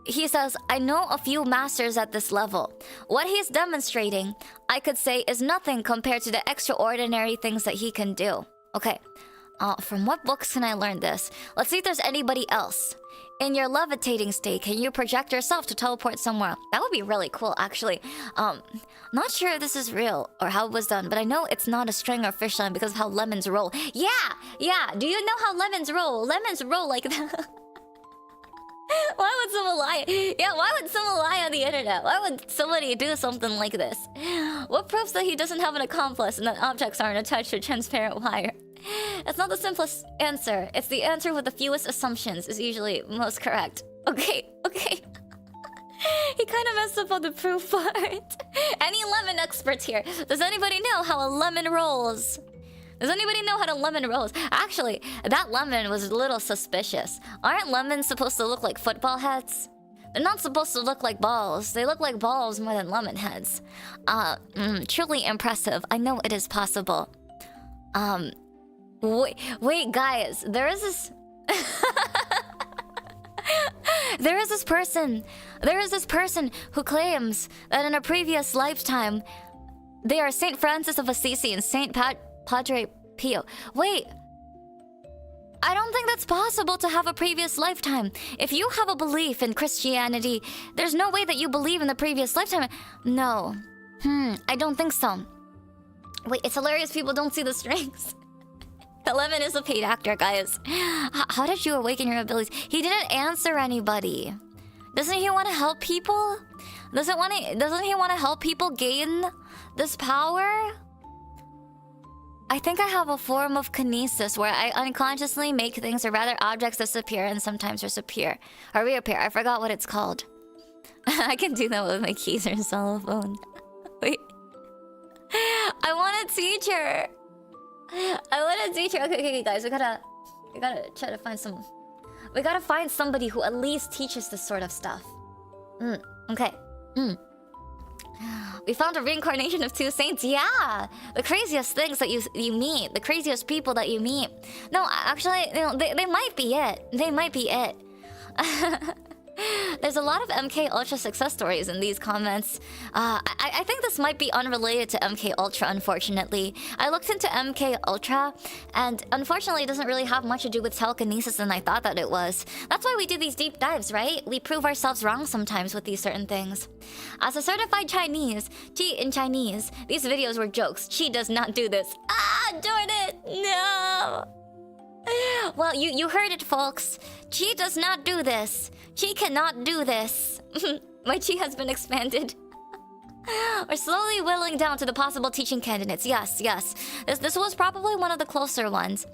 He says, I know a few masters at this level. What he's demonstrating, I could say, is nothing compared to the extraordinary things that he can do. Okay. From what books can I learn this? Let's see if there's anybody else. In your levitating state, can you project yourself to teleport somewhere? That would be really cool, actually. Not sure if this is real or how it was done, but I know it's not a string or fish line because of how lemons roll. Yeah. Do you know how lemons roll? Lemons roll like that. Why would someone lie? Yeah, why would someone lie on the internet? Why would somebody do something like this? What proves that he doesn't have an accomplice and that objects aren't attached to a transparent wire? It's not the simplest answer. It's the answer with the fewest assumptions is usually most correct. Okay. He kind of messed up on the proof part. Any lemon experts here? Does anybody know how a lemon rolls? Does anybody know how to lemon rolls? Actually, that lemon was a little suspicious. Aren't lemons supposed to look like football heads? They're not supposed to look like balls. They look like balls more than lemon heads. Truly impressive. I know it is possible. Wait, guys. There is this... There is this person who claims that in a previous lifetime, they are Saint Francis of Assisi and Saint Padre Pio. Wait. I don't think that's possible to have a previous lifetime. If you have a belief in Christianity, there's no way that you believe in the previous lifetime. No. I don't think so. Wait, it's hilarious people don't see the strings. 11 is a paid actor, guys. How did you awaken your abilities? He didn't answer anybody. Doesn't he want to help people? Doesn't he want to help people gain this power? I think I have a form of kinesis where I unconsciously make things or rather objects disappear and sometimes disappear. Or reappear. I forgot what it's called. I can do that with my keys or cell phone. Wait. I want a teacher. Okay, guys. We gotta try to find some... We gotta find somebody who at least teaches this sort of stuff. Okay. We found a reincarnation of two saints. Yeah, the craziest things that you meet, the craziest people that you meet. No, actually, they might be it. They might be it. There's a lot of MK Ultra success stories in these comments. I think this might be unrelated to MK Ultra, unfortunately. I looked into MK Ultra, and unfortunately it doesn't really have much to do with telekinesis than I thought that it was. That's why we do these deep dives, right? We prove ourselves wrong sometimes with these certain things. As a certified Chinese, Chi in Chinese, these videos were jokes. Chi does not do this. Darn it! No! Well, you heard it, folks. Chi does not do this. Chi cannot do this. My chi has been expanded. We're slowly whittling down to the possible teaching candidates. Yes. This was probably one of the closer ones.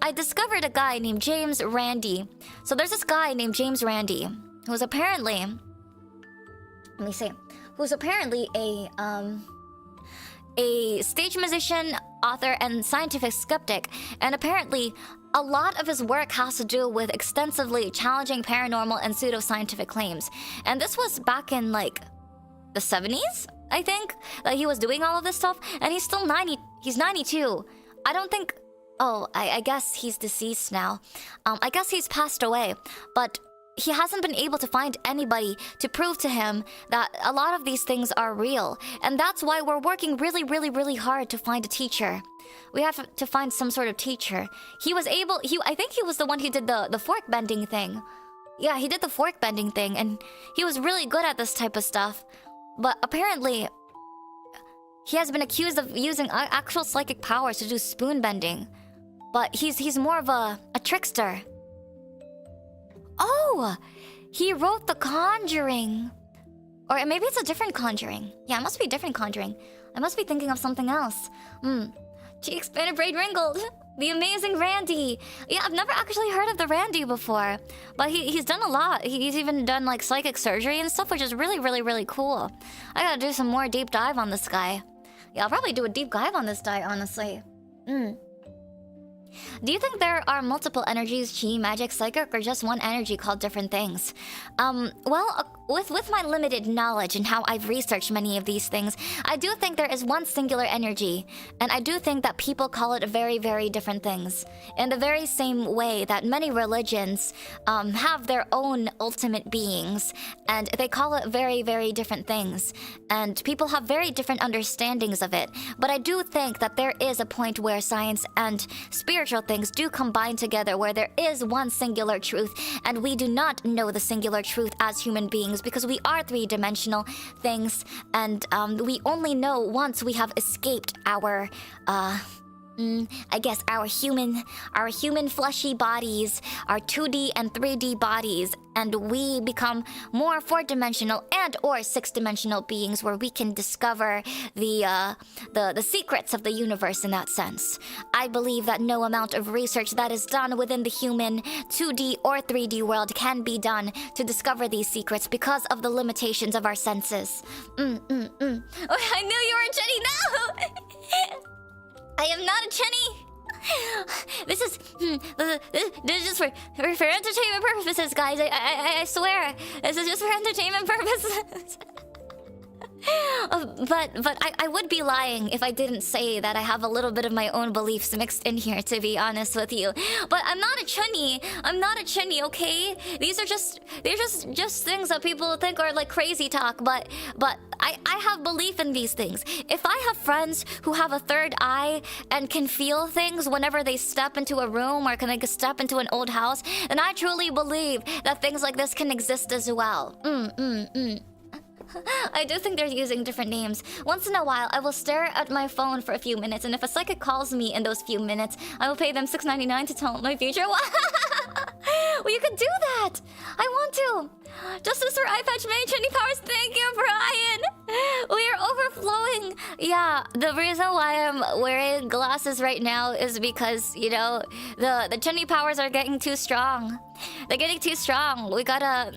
I discovered a guy named James Randi. So there's this guy named James Randi who's apparently... Let me see. Who's apparently a stage musician, author, and scientific skeptic. And apparently, a lot of his work has to do with extensively challenging paranormal and pseudoscientific claims. And this was back in, like, the 70s, I think, that he was doing all of this stuff. And he's still 90. He's 92. I don't think... Oh, I guess he's deceased now. I guess he's passed away. But he hasn't been able to find anybody to prove to him that a lot of these things are real. And that's why we're working really hard to find a teacher. We have to find some sort of teacher. I think he was the one who did the fork bending thing. Yeah, he did the fork bending thing, and he was really good at this type of stuff. But apparently, he has been accused of using actual psychic powers to do spoon bending. But he's more of a trickster. Oh! He wrote The Conjuring. Or maybe it's a different Conjuring. Yeah, it must be a different Conjuring. I must be thinking of something else. She expanded braid wrinkled. The amazing Randy. Yeah, I've never actually heard of the Randy before. But he's done a lot. He's even done like psychic surgery and stuff, which is really cool. I gotta do some more deep dive on this guy. Yeah, I'll probably do a deep dive on this guy, honestly. Do you think there are multiple energies, chi, magic, psychic, or just one energy called different things? Well, with my limited knowledge and how I've researched many of these things, I do think there is one singular energy, and I do think that people call it very, very different things. In the very same way that many religions have their own ultimate beings, and they call it very, very different things. And people have very different understandings of it. But I do think that there is a point where science and spiritual things do combine together, where there is one singular truth, and we do not know the singular truth as human beings because we are three-dimensional things, and we only know once we have escaped our I guess our human fleshy bodies, our 2D and 3D bodies, and we become more 4-dimensional and or 6-dimensional beings where we can discover the secrets of the universe in that sense. I believe that no amount of research that is done within the human 2D or 3D world can be done to discover these secrets because of the limitations of our senses. Oh, I knew you were a Jenny now! I am not a Chenny. This is just for entertainment purposes, guys. I swear, this is just for entertainment purposes. But I would be lying if I didn't say that I have a little bit of my own beliefs mixed in here, to be honest with you. But I'm not a chunny. I'm not a chunny, okay? They're just things that people think are like crazy talk, but I have belief in these things. If I have friends who have a third eye and can feel things whenever they step into a room or can like step into an old house, then I truly believe that things like this can exist as well. I do think they're using different names. Once in a while, I will stare at my phone for a few minutes, and if a psychic calls me in those few minutes, I will pay them $6.99 to tell them my future. Well, you could do that! I want to! Justice for eye patch made Chenny powers, thank you, Brian! We are overflowing! Yeah, the reason why I'm wearing glasses right now is because, you know, the Chenny powers are getting too strong. They're getting too strong. We gotta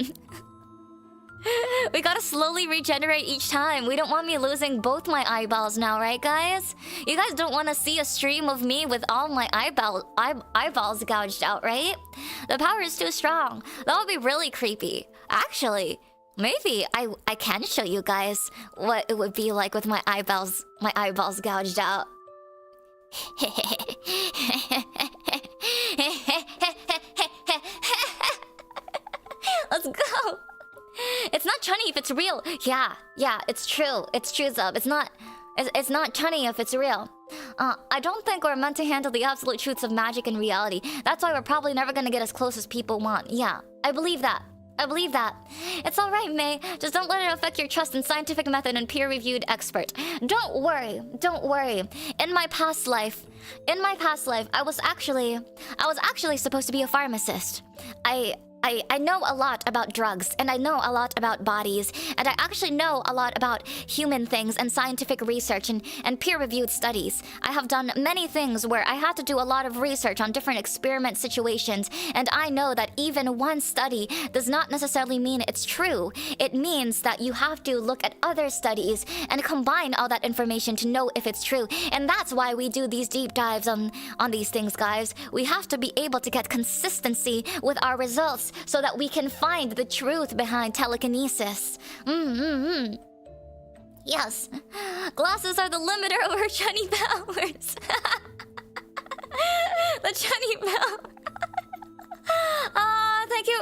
slowly regenerate each time. We don't want me losing both my eyeballs now, right, guys? You guys don't want to see a stream of me with all my eyeballs gouged out, right? The power is too strong. That would be really creepy. Actually, maybe I can show you guys what it would be like with my eyeballs gouged out. Let's go. It's not chunny if it's real. Yeah, it's true. It's true, Zub. It's not chunny if it's real. I don't think we're meant to handle the absolute truths of magic and reality. That's why we're probably never gonna get as close as people want. Yeah, I believe that. It's alright, May. Just don't let it affect your trust in scientific method and peer-reviewed expert. Don't worry. In my past life, I was actually supposed to be a pharmacist. I know a lot about drugs, and I know a lot about bodies, and I actually know a lot about human things and scientific research and peer-reviewed studies. I have done many things where I had to do a lot of research on different experiment situations, and I know that even one study does not necessarily mean it's true. It means that you have to look at other studies and combine all that information to know if it's true. And that's why we do these deep dives on these things, guys. We have to be able to get consistency with our results, so that we can find the truth behind telekinesis. Yes. Glasses are the limiter over Chenny powers. The Chenny power.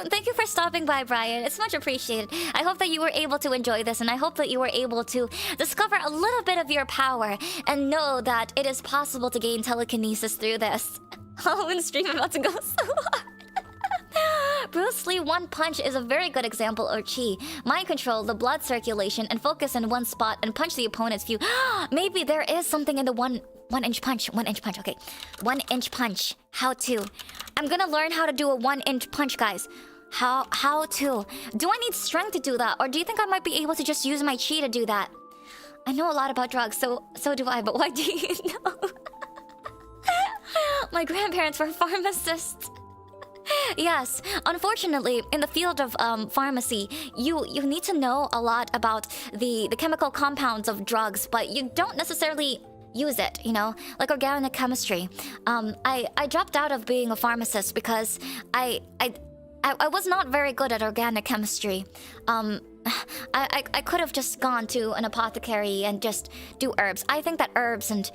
Thank you for stopping by, Brian. It's much appreciated. I hope that you were able to enjoy this, and I hope that you were able to discover a little bit of your power and know that it is possible to gain telekinesis through this. Halloween stream about to go so hard. Bruce Lee one punch is a very good example of chi. Mind control the blood circulation and focus in one spot and punch the opponent's view. Maybe there is something in the one inch punch. Okay, 1 inch punch. How to? I'm gonna learn how to do a 1 inch punch, guys. How to? Do I need strength to do that, or do you think I might be able to just use my chi to do that? I know a lot about drugs, so do I. But why do you know? My grandparents were pharmacists. Yes, unfortunately, in the field of pharmacy, you need to know a lot about the chemical compounds of drugs, but you don't necessarily use it, you know, like organic chemistry. I dropped out of being a pharmacist because I was not very good at organic chemistry. I could have just gone to an apothecary and just do herbs. I think that herbs and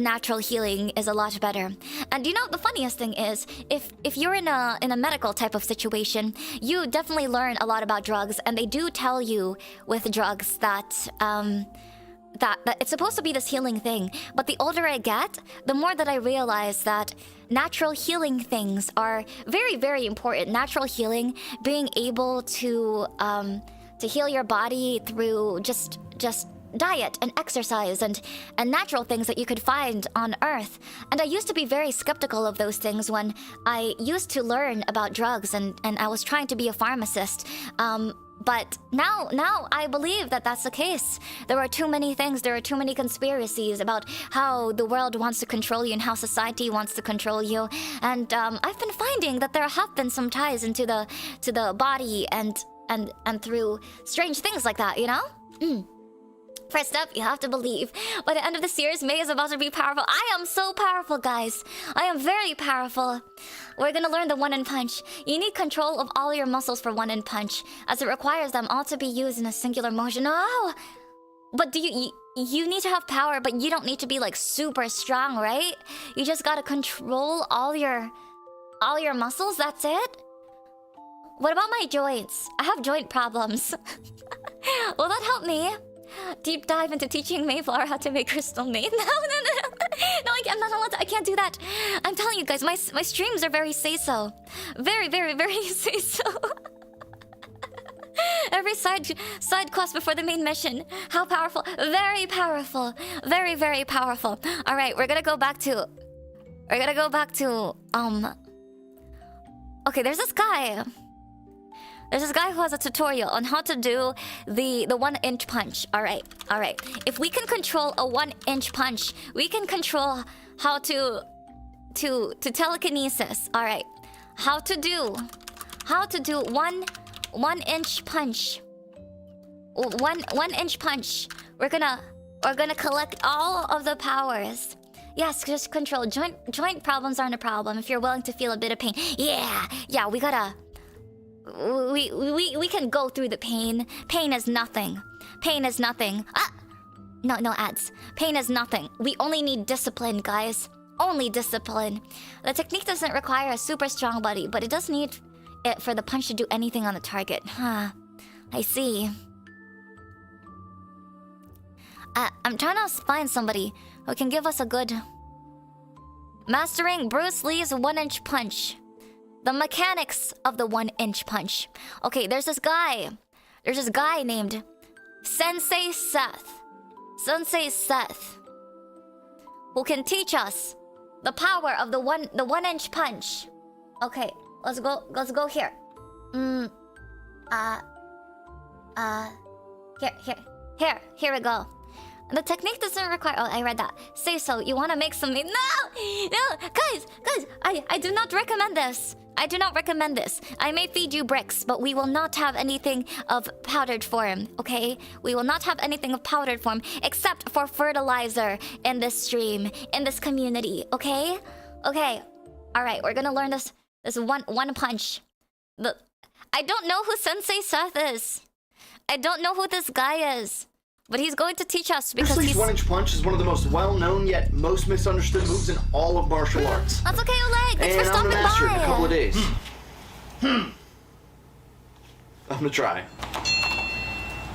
natural healing is a lot better. And you know, the funniest thing is, if you're in a medical type of situation, you definitely learn a lot about drugs, and they do tell you with drugs that that it's supposed to be this healing thing. But the older I get, the more that I realize that natural healing things are very, very important. Natural healing, being able to heal your body through just diet and exercise and natural things that you could find on Earth. And I used to be very skeptical of those things when I used to learn about drugs and I was trying to be a pharmacist. But now I believe that that's the case. There are too many things, there are too many conspiracies about how the world wants to control you and how society wants to control you. And I've been finding that there have been some ties into the body and through strange things like that, you know? First up, you have to believe. By the end of the series, May is about to be powerful. I am so powerful, guys. I am very powerful. We're gonna learn the one-in punch. You need control of all your muscles for one-in punch, as it requires them all to be used in a singular motion. Oh! But do you need to have power, but you don't need to be like super strong, right? You just gotta control all your muscles, that's it? What about my joints? I have joint problems. Will that help me? Deep dive into teaching Maeflower how to make crystal maid. No, I'm not allowed to. I can't do that. I'm telling you guys, my streams are very say-so. Very, very, very say-so. Every side quest before the main mission. How powerful. Very powerful. Very, very powerful. Alright, we're gonna go back to... Okay, there's this guy. There's this guy who has a tutorial on how to do the 1-inch punch. Alright. If we can control a 1-inch punch, we can control how to telekinesis. Alright. How to do 1-inch punch. 1-inch punch. We're gonna collect all of the powers. Yes, just control. Joint problems aren't a problem if you're willing to feel a bit of pain. Yeah, we gotta... We can go through the pain. Pain is nothing. Ah! No ads. Pain is nothing. We only need discipline, guys. Only discipline. The technique doesn't require a super strong body, but it does need it for the punch to do anything on the target. Huh. I see. I'm trying to find somebody who can give us a good... Mastering Bruce Lee's 1-inch punch. The mechanics of the 1-inch punch. Okay, there's this guy. There's this guy named Sensei Seth. Sensei Seth. Who can teach us the power of the 1-inch punch. Okay, let's go here. Here we go. The technique doesn't require... Oh, I read that. Say so. You want to make some... No! Guys! I do not recommend this. I may feed you bricks, but we will not have anything of powdered form, okay? We will not have anything of powdered form except for fertilizer in this stream, in this community, okay? Okay. Alright, we're gonna learn this one punch. I don't know who Sensei Seth is. I don't know who this guy is. But he's going to teach us because Bruce Lee's 1-inch punch is one of the most well-known yet most misunderstood moves in all of martial arts. That's okay, Oleg. Thanks for And I'm stopping gonna master it in a couple of by. days. I'm gonna try.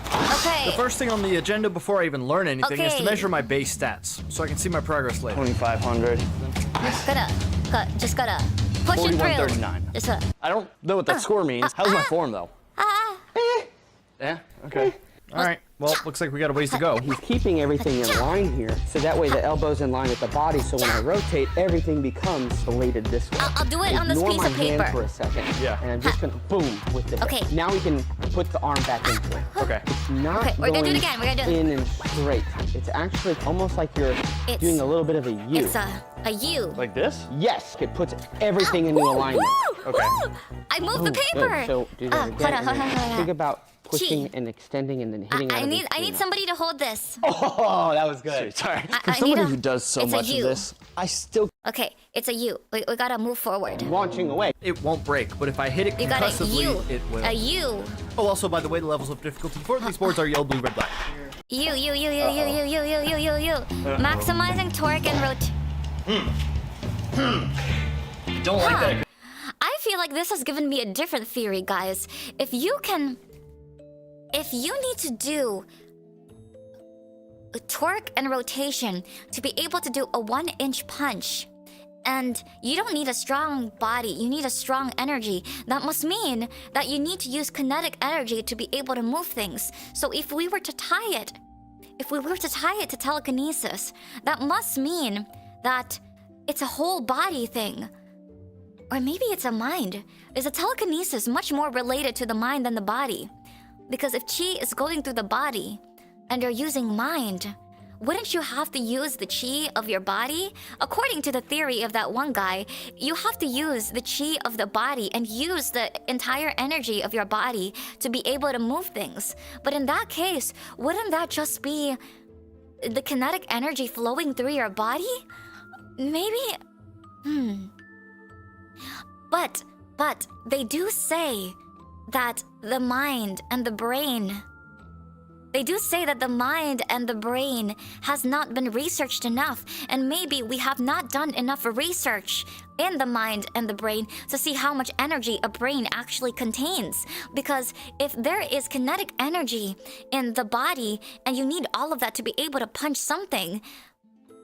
Okay. The first thing on the agenda before I even learn anything is to measure my base stats, so I can see my progress later. 2,500. Just gotta push it through. 41.39. I don't know what that score means. How's my form, though? Yeah? Okay. Alright, well, looks like we got a ways to go. He's keeping everything in line here, so that way the elbow's in line with the body, so when I rotate, everything becomes related this way. I'll do it on this piece of paper. Ignore my hand for a second. Yeah. And I'm just gonna boom with the hip. Okay. Now we can put the arm back into it. Okay. It's not Okay, we're gonna do it again. We're gonna do it. in and straight. It's actually almost like you're doing a little bit of a U. It's a U. Like this? Yes, it puts everything into alignment. Woo! Okay. Ooh, I moved the paper. Good. So do that again. Hold on. Think about pushing Chi. and extending and then hitting. I need somebody to hold this. Oh, that was good. Sorry. For I somebody need a- who does so it's a much of you. this, I still Okay, it's a U. We gotta move forward. Launching away. It won't break, but if I hit it You got a concussively, U. it will. A U. Oh, also, by the way, the levels of difficulty for these boards are yellow, blue, red, black. You. Maximizing torque and don't like that. I feel like this has given me a different theory, guys. If you need to do a torque and rotation to be able to do a 1-inch punch, and you don't need a strong body, you need a strong energy, that must mean that you need to use kinetic energy to be able to move things. So if we were to tie it to telekinesis, that must mean that it's a whole body thing. Or maybe it's a mind. Is a telekinesis much more related to the mind than the body? Because if chi is going through the body and you're using mind, wouldn't you have to use the chi of your body? According to the theory of that one guy, you have to use the chi of the body and use the entire energy of your body to be able to move things. But in that case, wouldn't that just be the kinetic energy flowing through your body? Maybe. But they do say that the mind and the brain has not been researched enough, and maybe we have not done enough research in the mind and the brain to see how much energy a brain actually contains. Because if there is kinetic energy in the body and you need all of that to be able to punch something,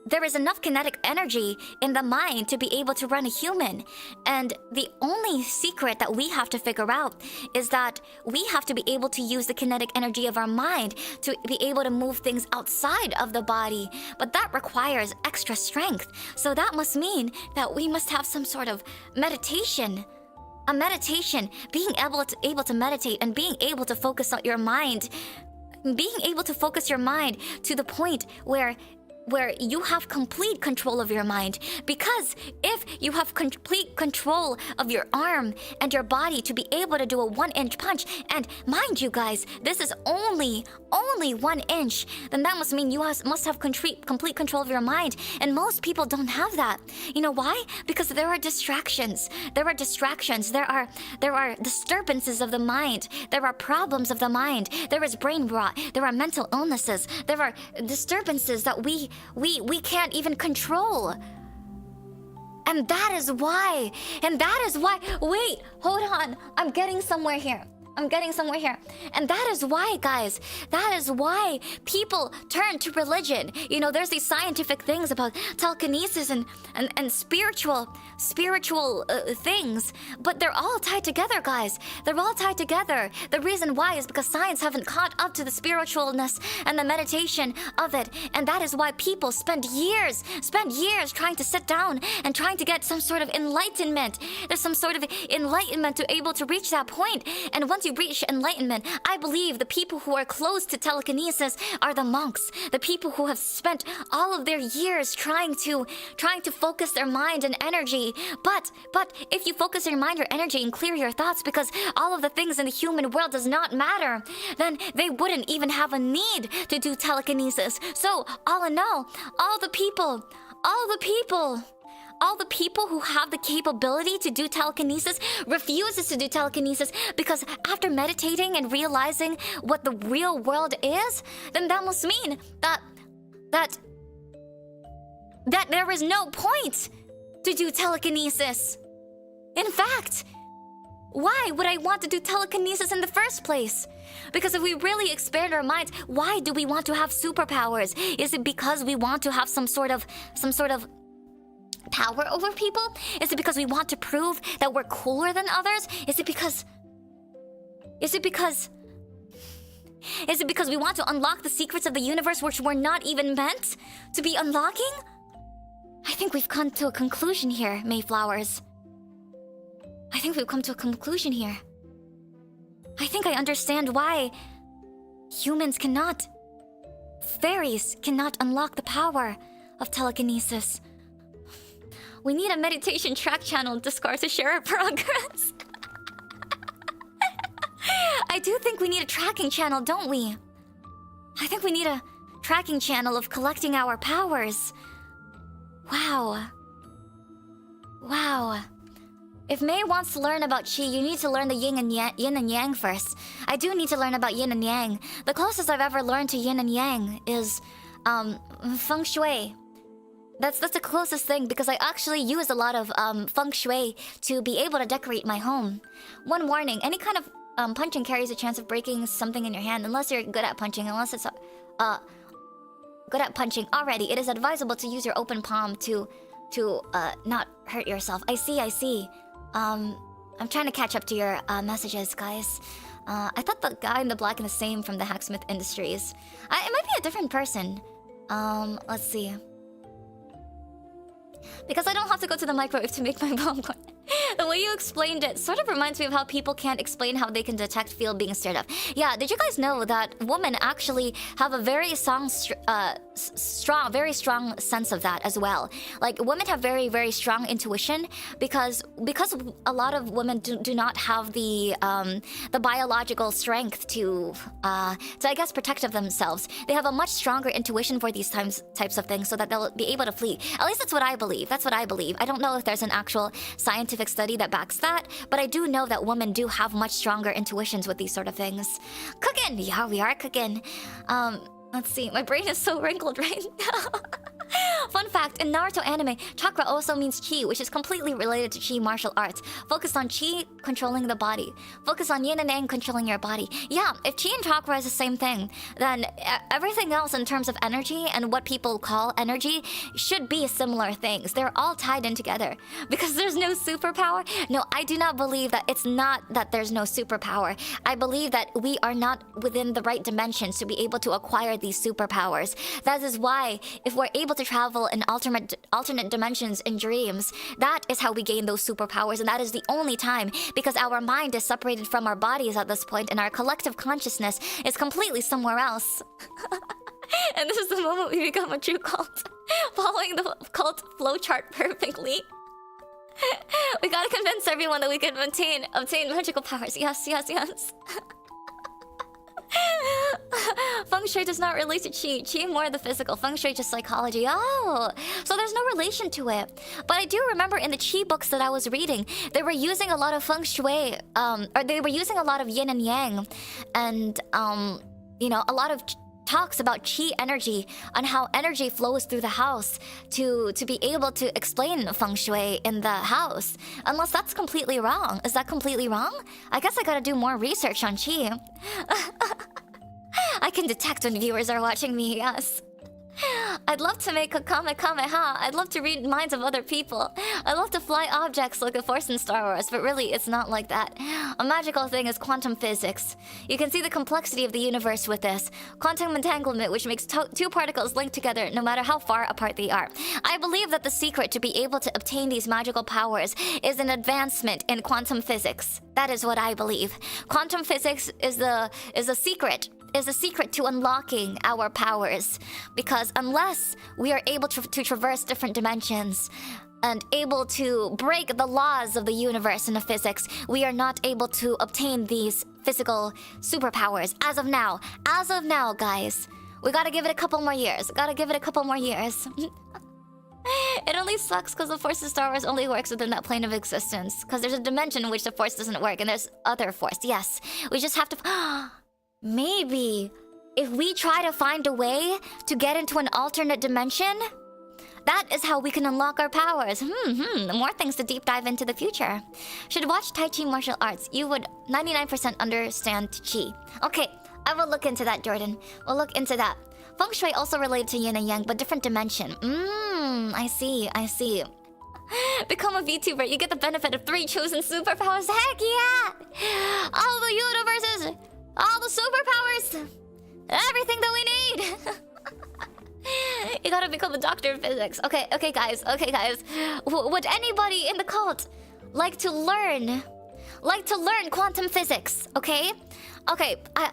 there is enough kinetic energy in the mind to be able to run a human. And the only secret that we have to figure out is that we have to be able to use the kinetic energy of our mind to be able to move things outside of the body. But that requires extra strength. So that must mean that we must have some sort of meditation. A meditation, being able to meditate and being able to focus on your mind. Being able to focus your mind to the point where you have complete control of your mind. Because if you have complete control of your arm and your body to be able to do a 1-inch punch, and mind you guys, this is only 1 inch, then that must mean you must have complete control of your mind. And most people don't have that. You know why? Because there are distractions. There are disturbances of the mind. There are problems of the mind. There is brain rot. There are mental illnesses. There are disturbances that we can't even control. And that is why, wait, hold on, I'm getting somewhere here. And that is why, guys, that is why people turn to religion. You know, there's these scientific things about telekinesis and spiritual things, but they're all tied together, guys. They're all tied together. The reason why is because science haven't caught up to the spiritualness and the meditation of it. And that is why people spend years trying to sit down and trying to get some sort of enlightenment. There's some sort of enlightenment to able to reach that point. And once you reach enlightenment, I believe the people who are close to telekinesis are the monks, the people who have spent all of their years trying to focus their mind and energy. But if you focus your mind or energy and clear your thoughts, because all of the things in the human world does not matter, then they wouldn't even have a need to do telekinesis. So all in all the people who have the capability to do telekinesis refuses to do telekinesis, because after meditating and realizing what the real world is, then that must mean that there is no point to do telekinesis. In fact, why would I want to do telekinesis in the first place? Because if we really expand our minds, why do we want to have superpowers? Is it because we want to have some sort of power over people? Is it because we want to prove that we're cooler than others? Is it because we want to unlock the secrets of the universe which we're not even meant to be unlocking? I think we've come to a conclusion here, Maeflowers. I think we've come to a conclusion here. I think I understand why fairies cannot unlock the power of telekinesis. We need a meditation track channel in Discord to share our progress. I do think we need a tracking channel, don't we? I think we need a tracking channel of collecting our powers. Wow. Wow. If May wants to learn about Qi, you need to learn the yin and yang first. I do need to learn about yin and yang. The closest I've ever learned to yin and yang is feng shui. That's the closest thing, because I actually use a lot of feng shui to be able to decorate my home. One warning, any kind of punching carries a chance of breaking something in your hand unless you're good at punching. Unless it's good at punching already, it is advisable to use your open palm to not hurt yourself. I see. I'm trying to catch up to your messages, guys. I thought the guy in the black and the same from the Hacksmith Industries. It might be a different person. Let's see. Because I don't have to go to the microwave to make my popcorn. The way you explained it sort of reminds me of how people can't explain how they can detect feel being stirred up. Yeah, did you guys know that women actually have a very very strong sense of that as well? Like, women have very, very strong intuition because a lot of women do not have the biological strength to I guess protect themselves. They have a much stronger intuition for these types of things so that they'll be able to flee. At least that's what I believe. I don't know if there's an actual scientific study that backs that, but I do know that women do have much stronger intuitions with these sort of things. Cooking! Yeah, we are cooking. Let's see, my brain is so wrinkled right now. Fun fact, in Naruto anime, chakra also means chi, which is completely related to chi martial arts. Focus on chi controlling the body. Focus on yin and yang controlling your body. Yeah, if chi and chakra is the same thing, then everything else in terms of energy and what people call energy should be similar things. They're all tied in together. Because there's no superpower? No, I do not believe that. It's not that there's no superpower. I believe that we are not within the right dimensions to be able to acquire these superpowers. That is why, if we're able to travel in alternate dimensions in dreams, that is how we gain those superpowers, and that is the only time, because our mind is separated from our bodies at this point, and our collective consciousness is completely somewhere else. And this is the moment we become a true cult, following the cult flowchart perfectly. We gotta convince everyone that we can obtain magical powers. Yes. Feng Shui does not relate to Qi. Qi more the physical. Feng Shui just psychology. Oh, so there's no relation to it. But I do remember in the Qi books that I was reading, they were using a lot of Feng Shui, or they were using a lot of Yin and Yang, and a lot of talks about Qi energy and how energy flows through the house to be able to explain Feng Shui in the house. Unless that's completely wrong. Is that completely wrong? I guess I gotta do more research on Qi. I can detect when viewers are watching me, yes. I'd love to make a Kamehameha. I'd love to read minds of other people. I'd love to fly objects like a Force in Star Wars, but really, it's not like that. A magical thing is quantum physics. You can see the complexity of the universe with this. Quantum entanglement, which makes two particles linked together no matter how far apart they are. I believe that the secret to be able to obtain these magical powers is an advancement in quantum physics. That is what I believe. Quantum physics is a secret to unlocking our powers, because unless we are able to traverse different dimensions and able to break the laws of the universe and of physics, we are not able to obtain these physical superpowers. As of now, guys, we gotta give it a couple more years. It only sucks because the Force of Star Wars only works within that plane of existence, because there's a dimension in which the Force doesn't work, and there's other Force. Yes, we just have to... Maybe if we try to find a way to get into an alternate dimension, that is how we can unlock our powers. More things to deep dive into the future. Should watch Tai Chi martial arts. You would 99% understand Qi. Okay, I will look into that, Jordan. We'll look into that. Feng Shui also related to yin and yang, but different dimension. I see. Become a VTuber. You get the benefit of 3 chosen superpowers. Heck yeah! All the universes, all the superpowers, everything that we need. You gotta become a doctor of physics. Okay, guys. Would anybody in the cult like to learn quantum physics? Okay.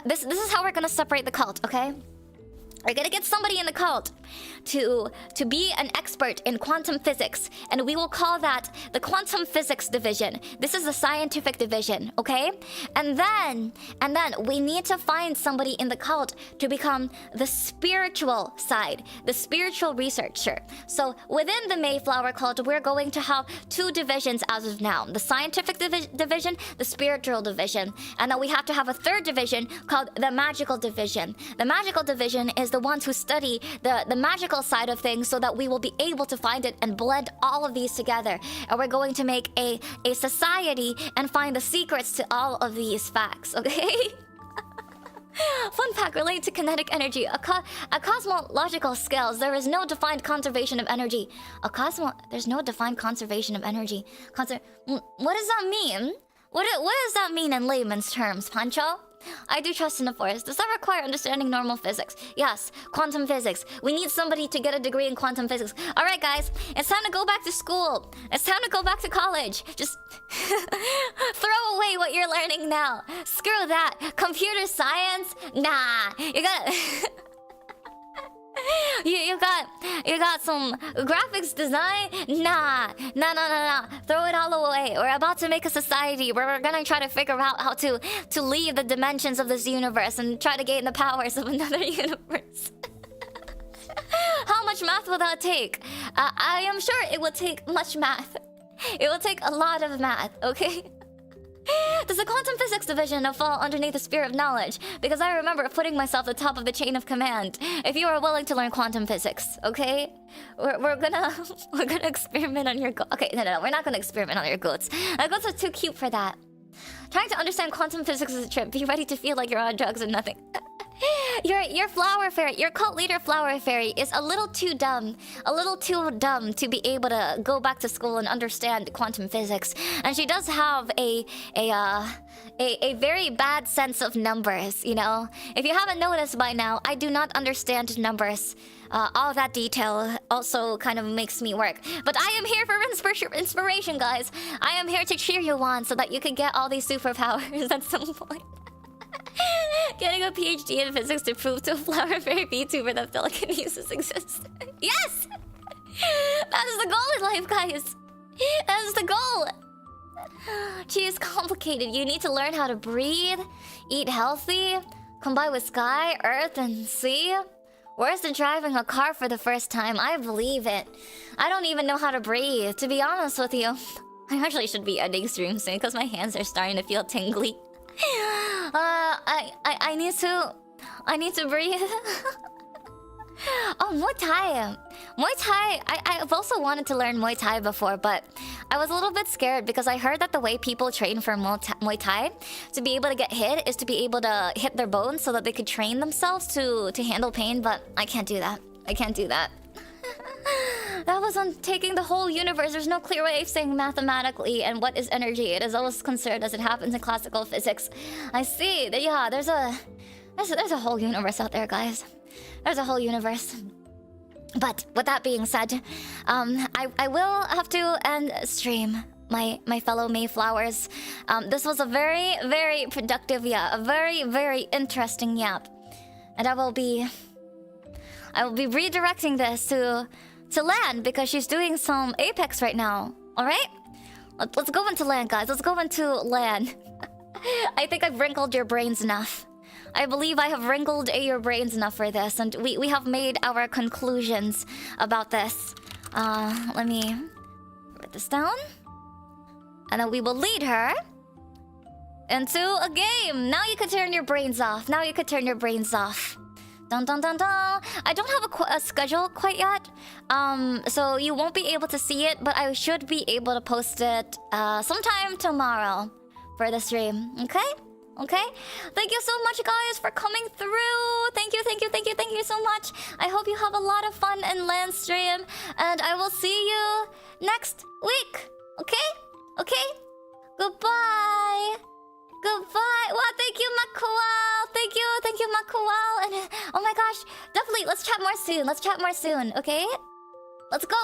This is how we're gonna separate the cult. Okay. We're gonna get somebody in the cult to be an expert in quantum physics, and we will call that the quantum physics division. This is the scientific division, okay? And then we need to find somebody in the cult to become the spiritual side, the spiritual researcher. So within the Mayflower cult, we're going to have 2 divisions as of now: the scientific division, the spiritual division, and then we have to have a 3rd division called the magical division. The magical division is the ones who study the magical side of things, so that we will be able to find it and blend all of these together. And we're going to make a society and find the secrets to all of these facts, okay? Fun fact related to kinetic energy. At cosmological scales, there is no defined conservation of energy. There's no defined conservation of energy. What does that mean? What does that mean in layman's terms, Pancho? I do trust in the force. Does that require understanding normal physics? Yes, quantum physics. We need somebody to get a degree in quantum physics. Alright guys, it's time to go back to school. It's time to go back to college. Just throw away what you're learning now. Screw that. Computer science? Nah. You gotta... You got some graphics design? Nah. Throw it all away. We're about to make a society where we're gonna try to figure out how to leave the dimensions of this universe and try to gain the powers of another universe. How much math will that take? I am sure it will take much math. It will take a lot of math, okay? Does the quantum physics division fall underneath the sphere of knowledge? Because I remember putting myself at the top of the chain of command. If you are willing to learn quantum physics, okay? We're gonna experiment on your goats. Okay, no, we're not gonna experiment on your goats. Our goats are too cute for that. Trying to understand quantum physics is a trip. Be ready to feel like you're on drugs and nothing. Your flower fairy, your cult leader flower fairy is a little too dumb to be able to go back to school and understand quantum physics. And she does have a very bad sense of numbers, you know? If you haven't noticed by now, I do not understand numbers. All that detail also kind of makes me work. But I am here for inspiration, guys. I am here to cheer you on so that you can get all these superpowers at some point. Getting a PhD in physics to prove to a flower fairy VTuber that telekinesis exists. Yes! That is the goal in life, guys. That is the goal. She is complicated. You need to learn how to breathe, eat healthy, combine with sky, earth, and sea. Worse than driving a car for the first time. I believe it. I don't even know how to breathe, to be honest with you. I actually should be ending stream soon because my hands are starting to feel tingly. I need to breathe. Oh, Muay Thai. Muay Thai, I've also wanted to learn Muay Thai before, but I was a little bit scared because I heard that the way people train for Muay Thai to be able to get hit is to be able to hit their bones so that they could train themselves to handle pain, but I can't do that. I can't do that. That was on taking the whole universe. There's no clear way of saying mathematically and what is energy. It is always considered as it happens in classical physics. I see. Yeah, there's a whole universe out there, guys. There's a whole universe. But with that being said, I will have to end stream, my fellow Mayflowers. This was a very, very productive yap, a very, very interesting yap, and I will be redirecting this to land because she's doing some Apex right now. All right, let's go into land, guys. Let's go into land. I think I've wrinkled your brains enough. I believe I have wrinkled your brains enough for this, and we have made our conclusions about this. Let me write this down. And then we will lead her into a game. Now you can turn your brains off. Now you can turn your brains off. Dun dun dun dun. I don't have a schedule quite yet, so you won't be able to see it, but I should be able to post it sometime tomorrow for the stream. Okay? Okay? Thank you so much, guys, for coming through. Thank you so much. I hope you have a lot of fun in land stream, and I will see you next week. Okay? Okay? Goodbye. Goodbye. Wow, thank you, Makual. Thank you, Makual. And oh my gosh, definitely, let's chat more soon. Okay? Let's go.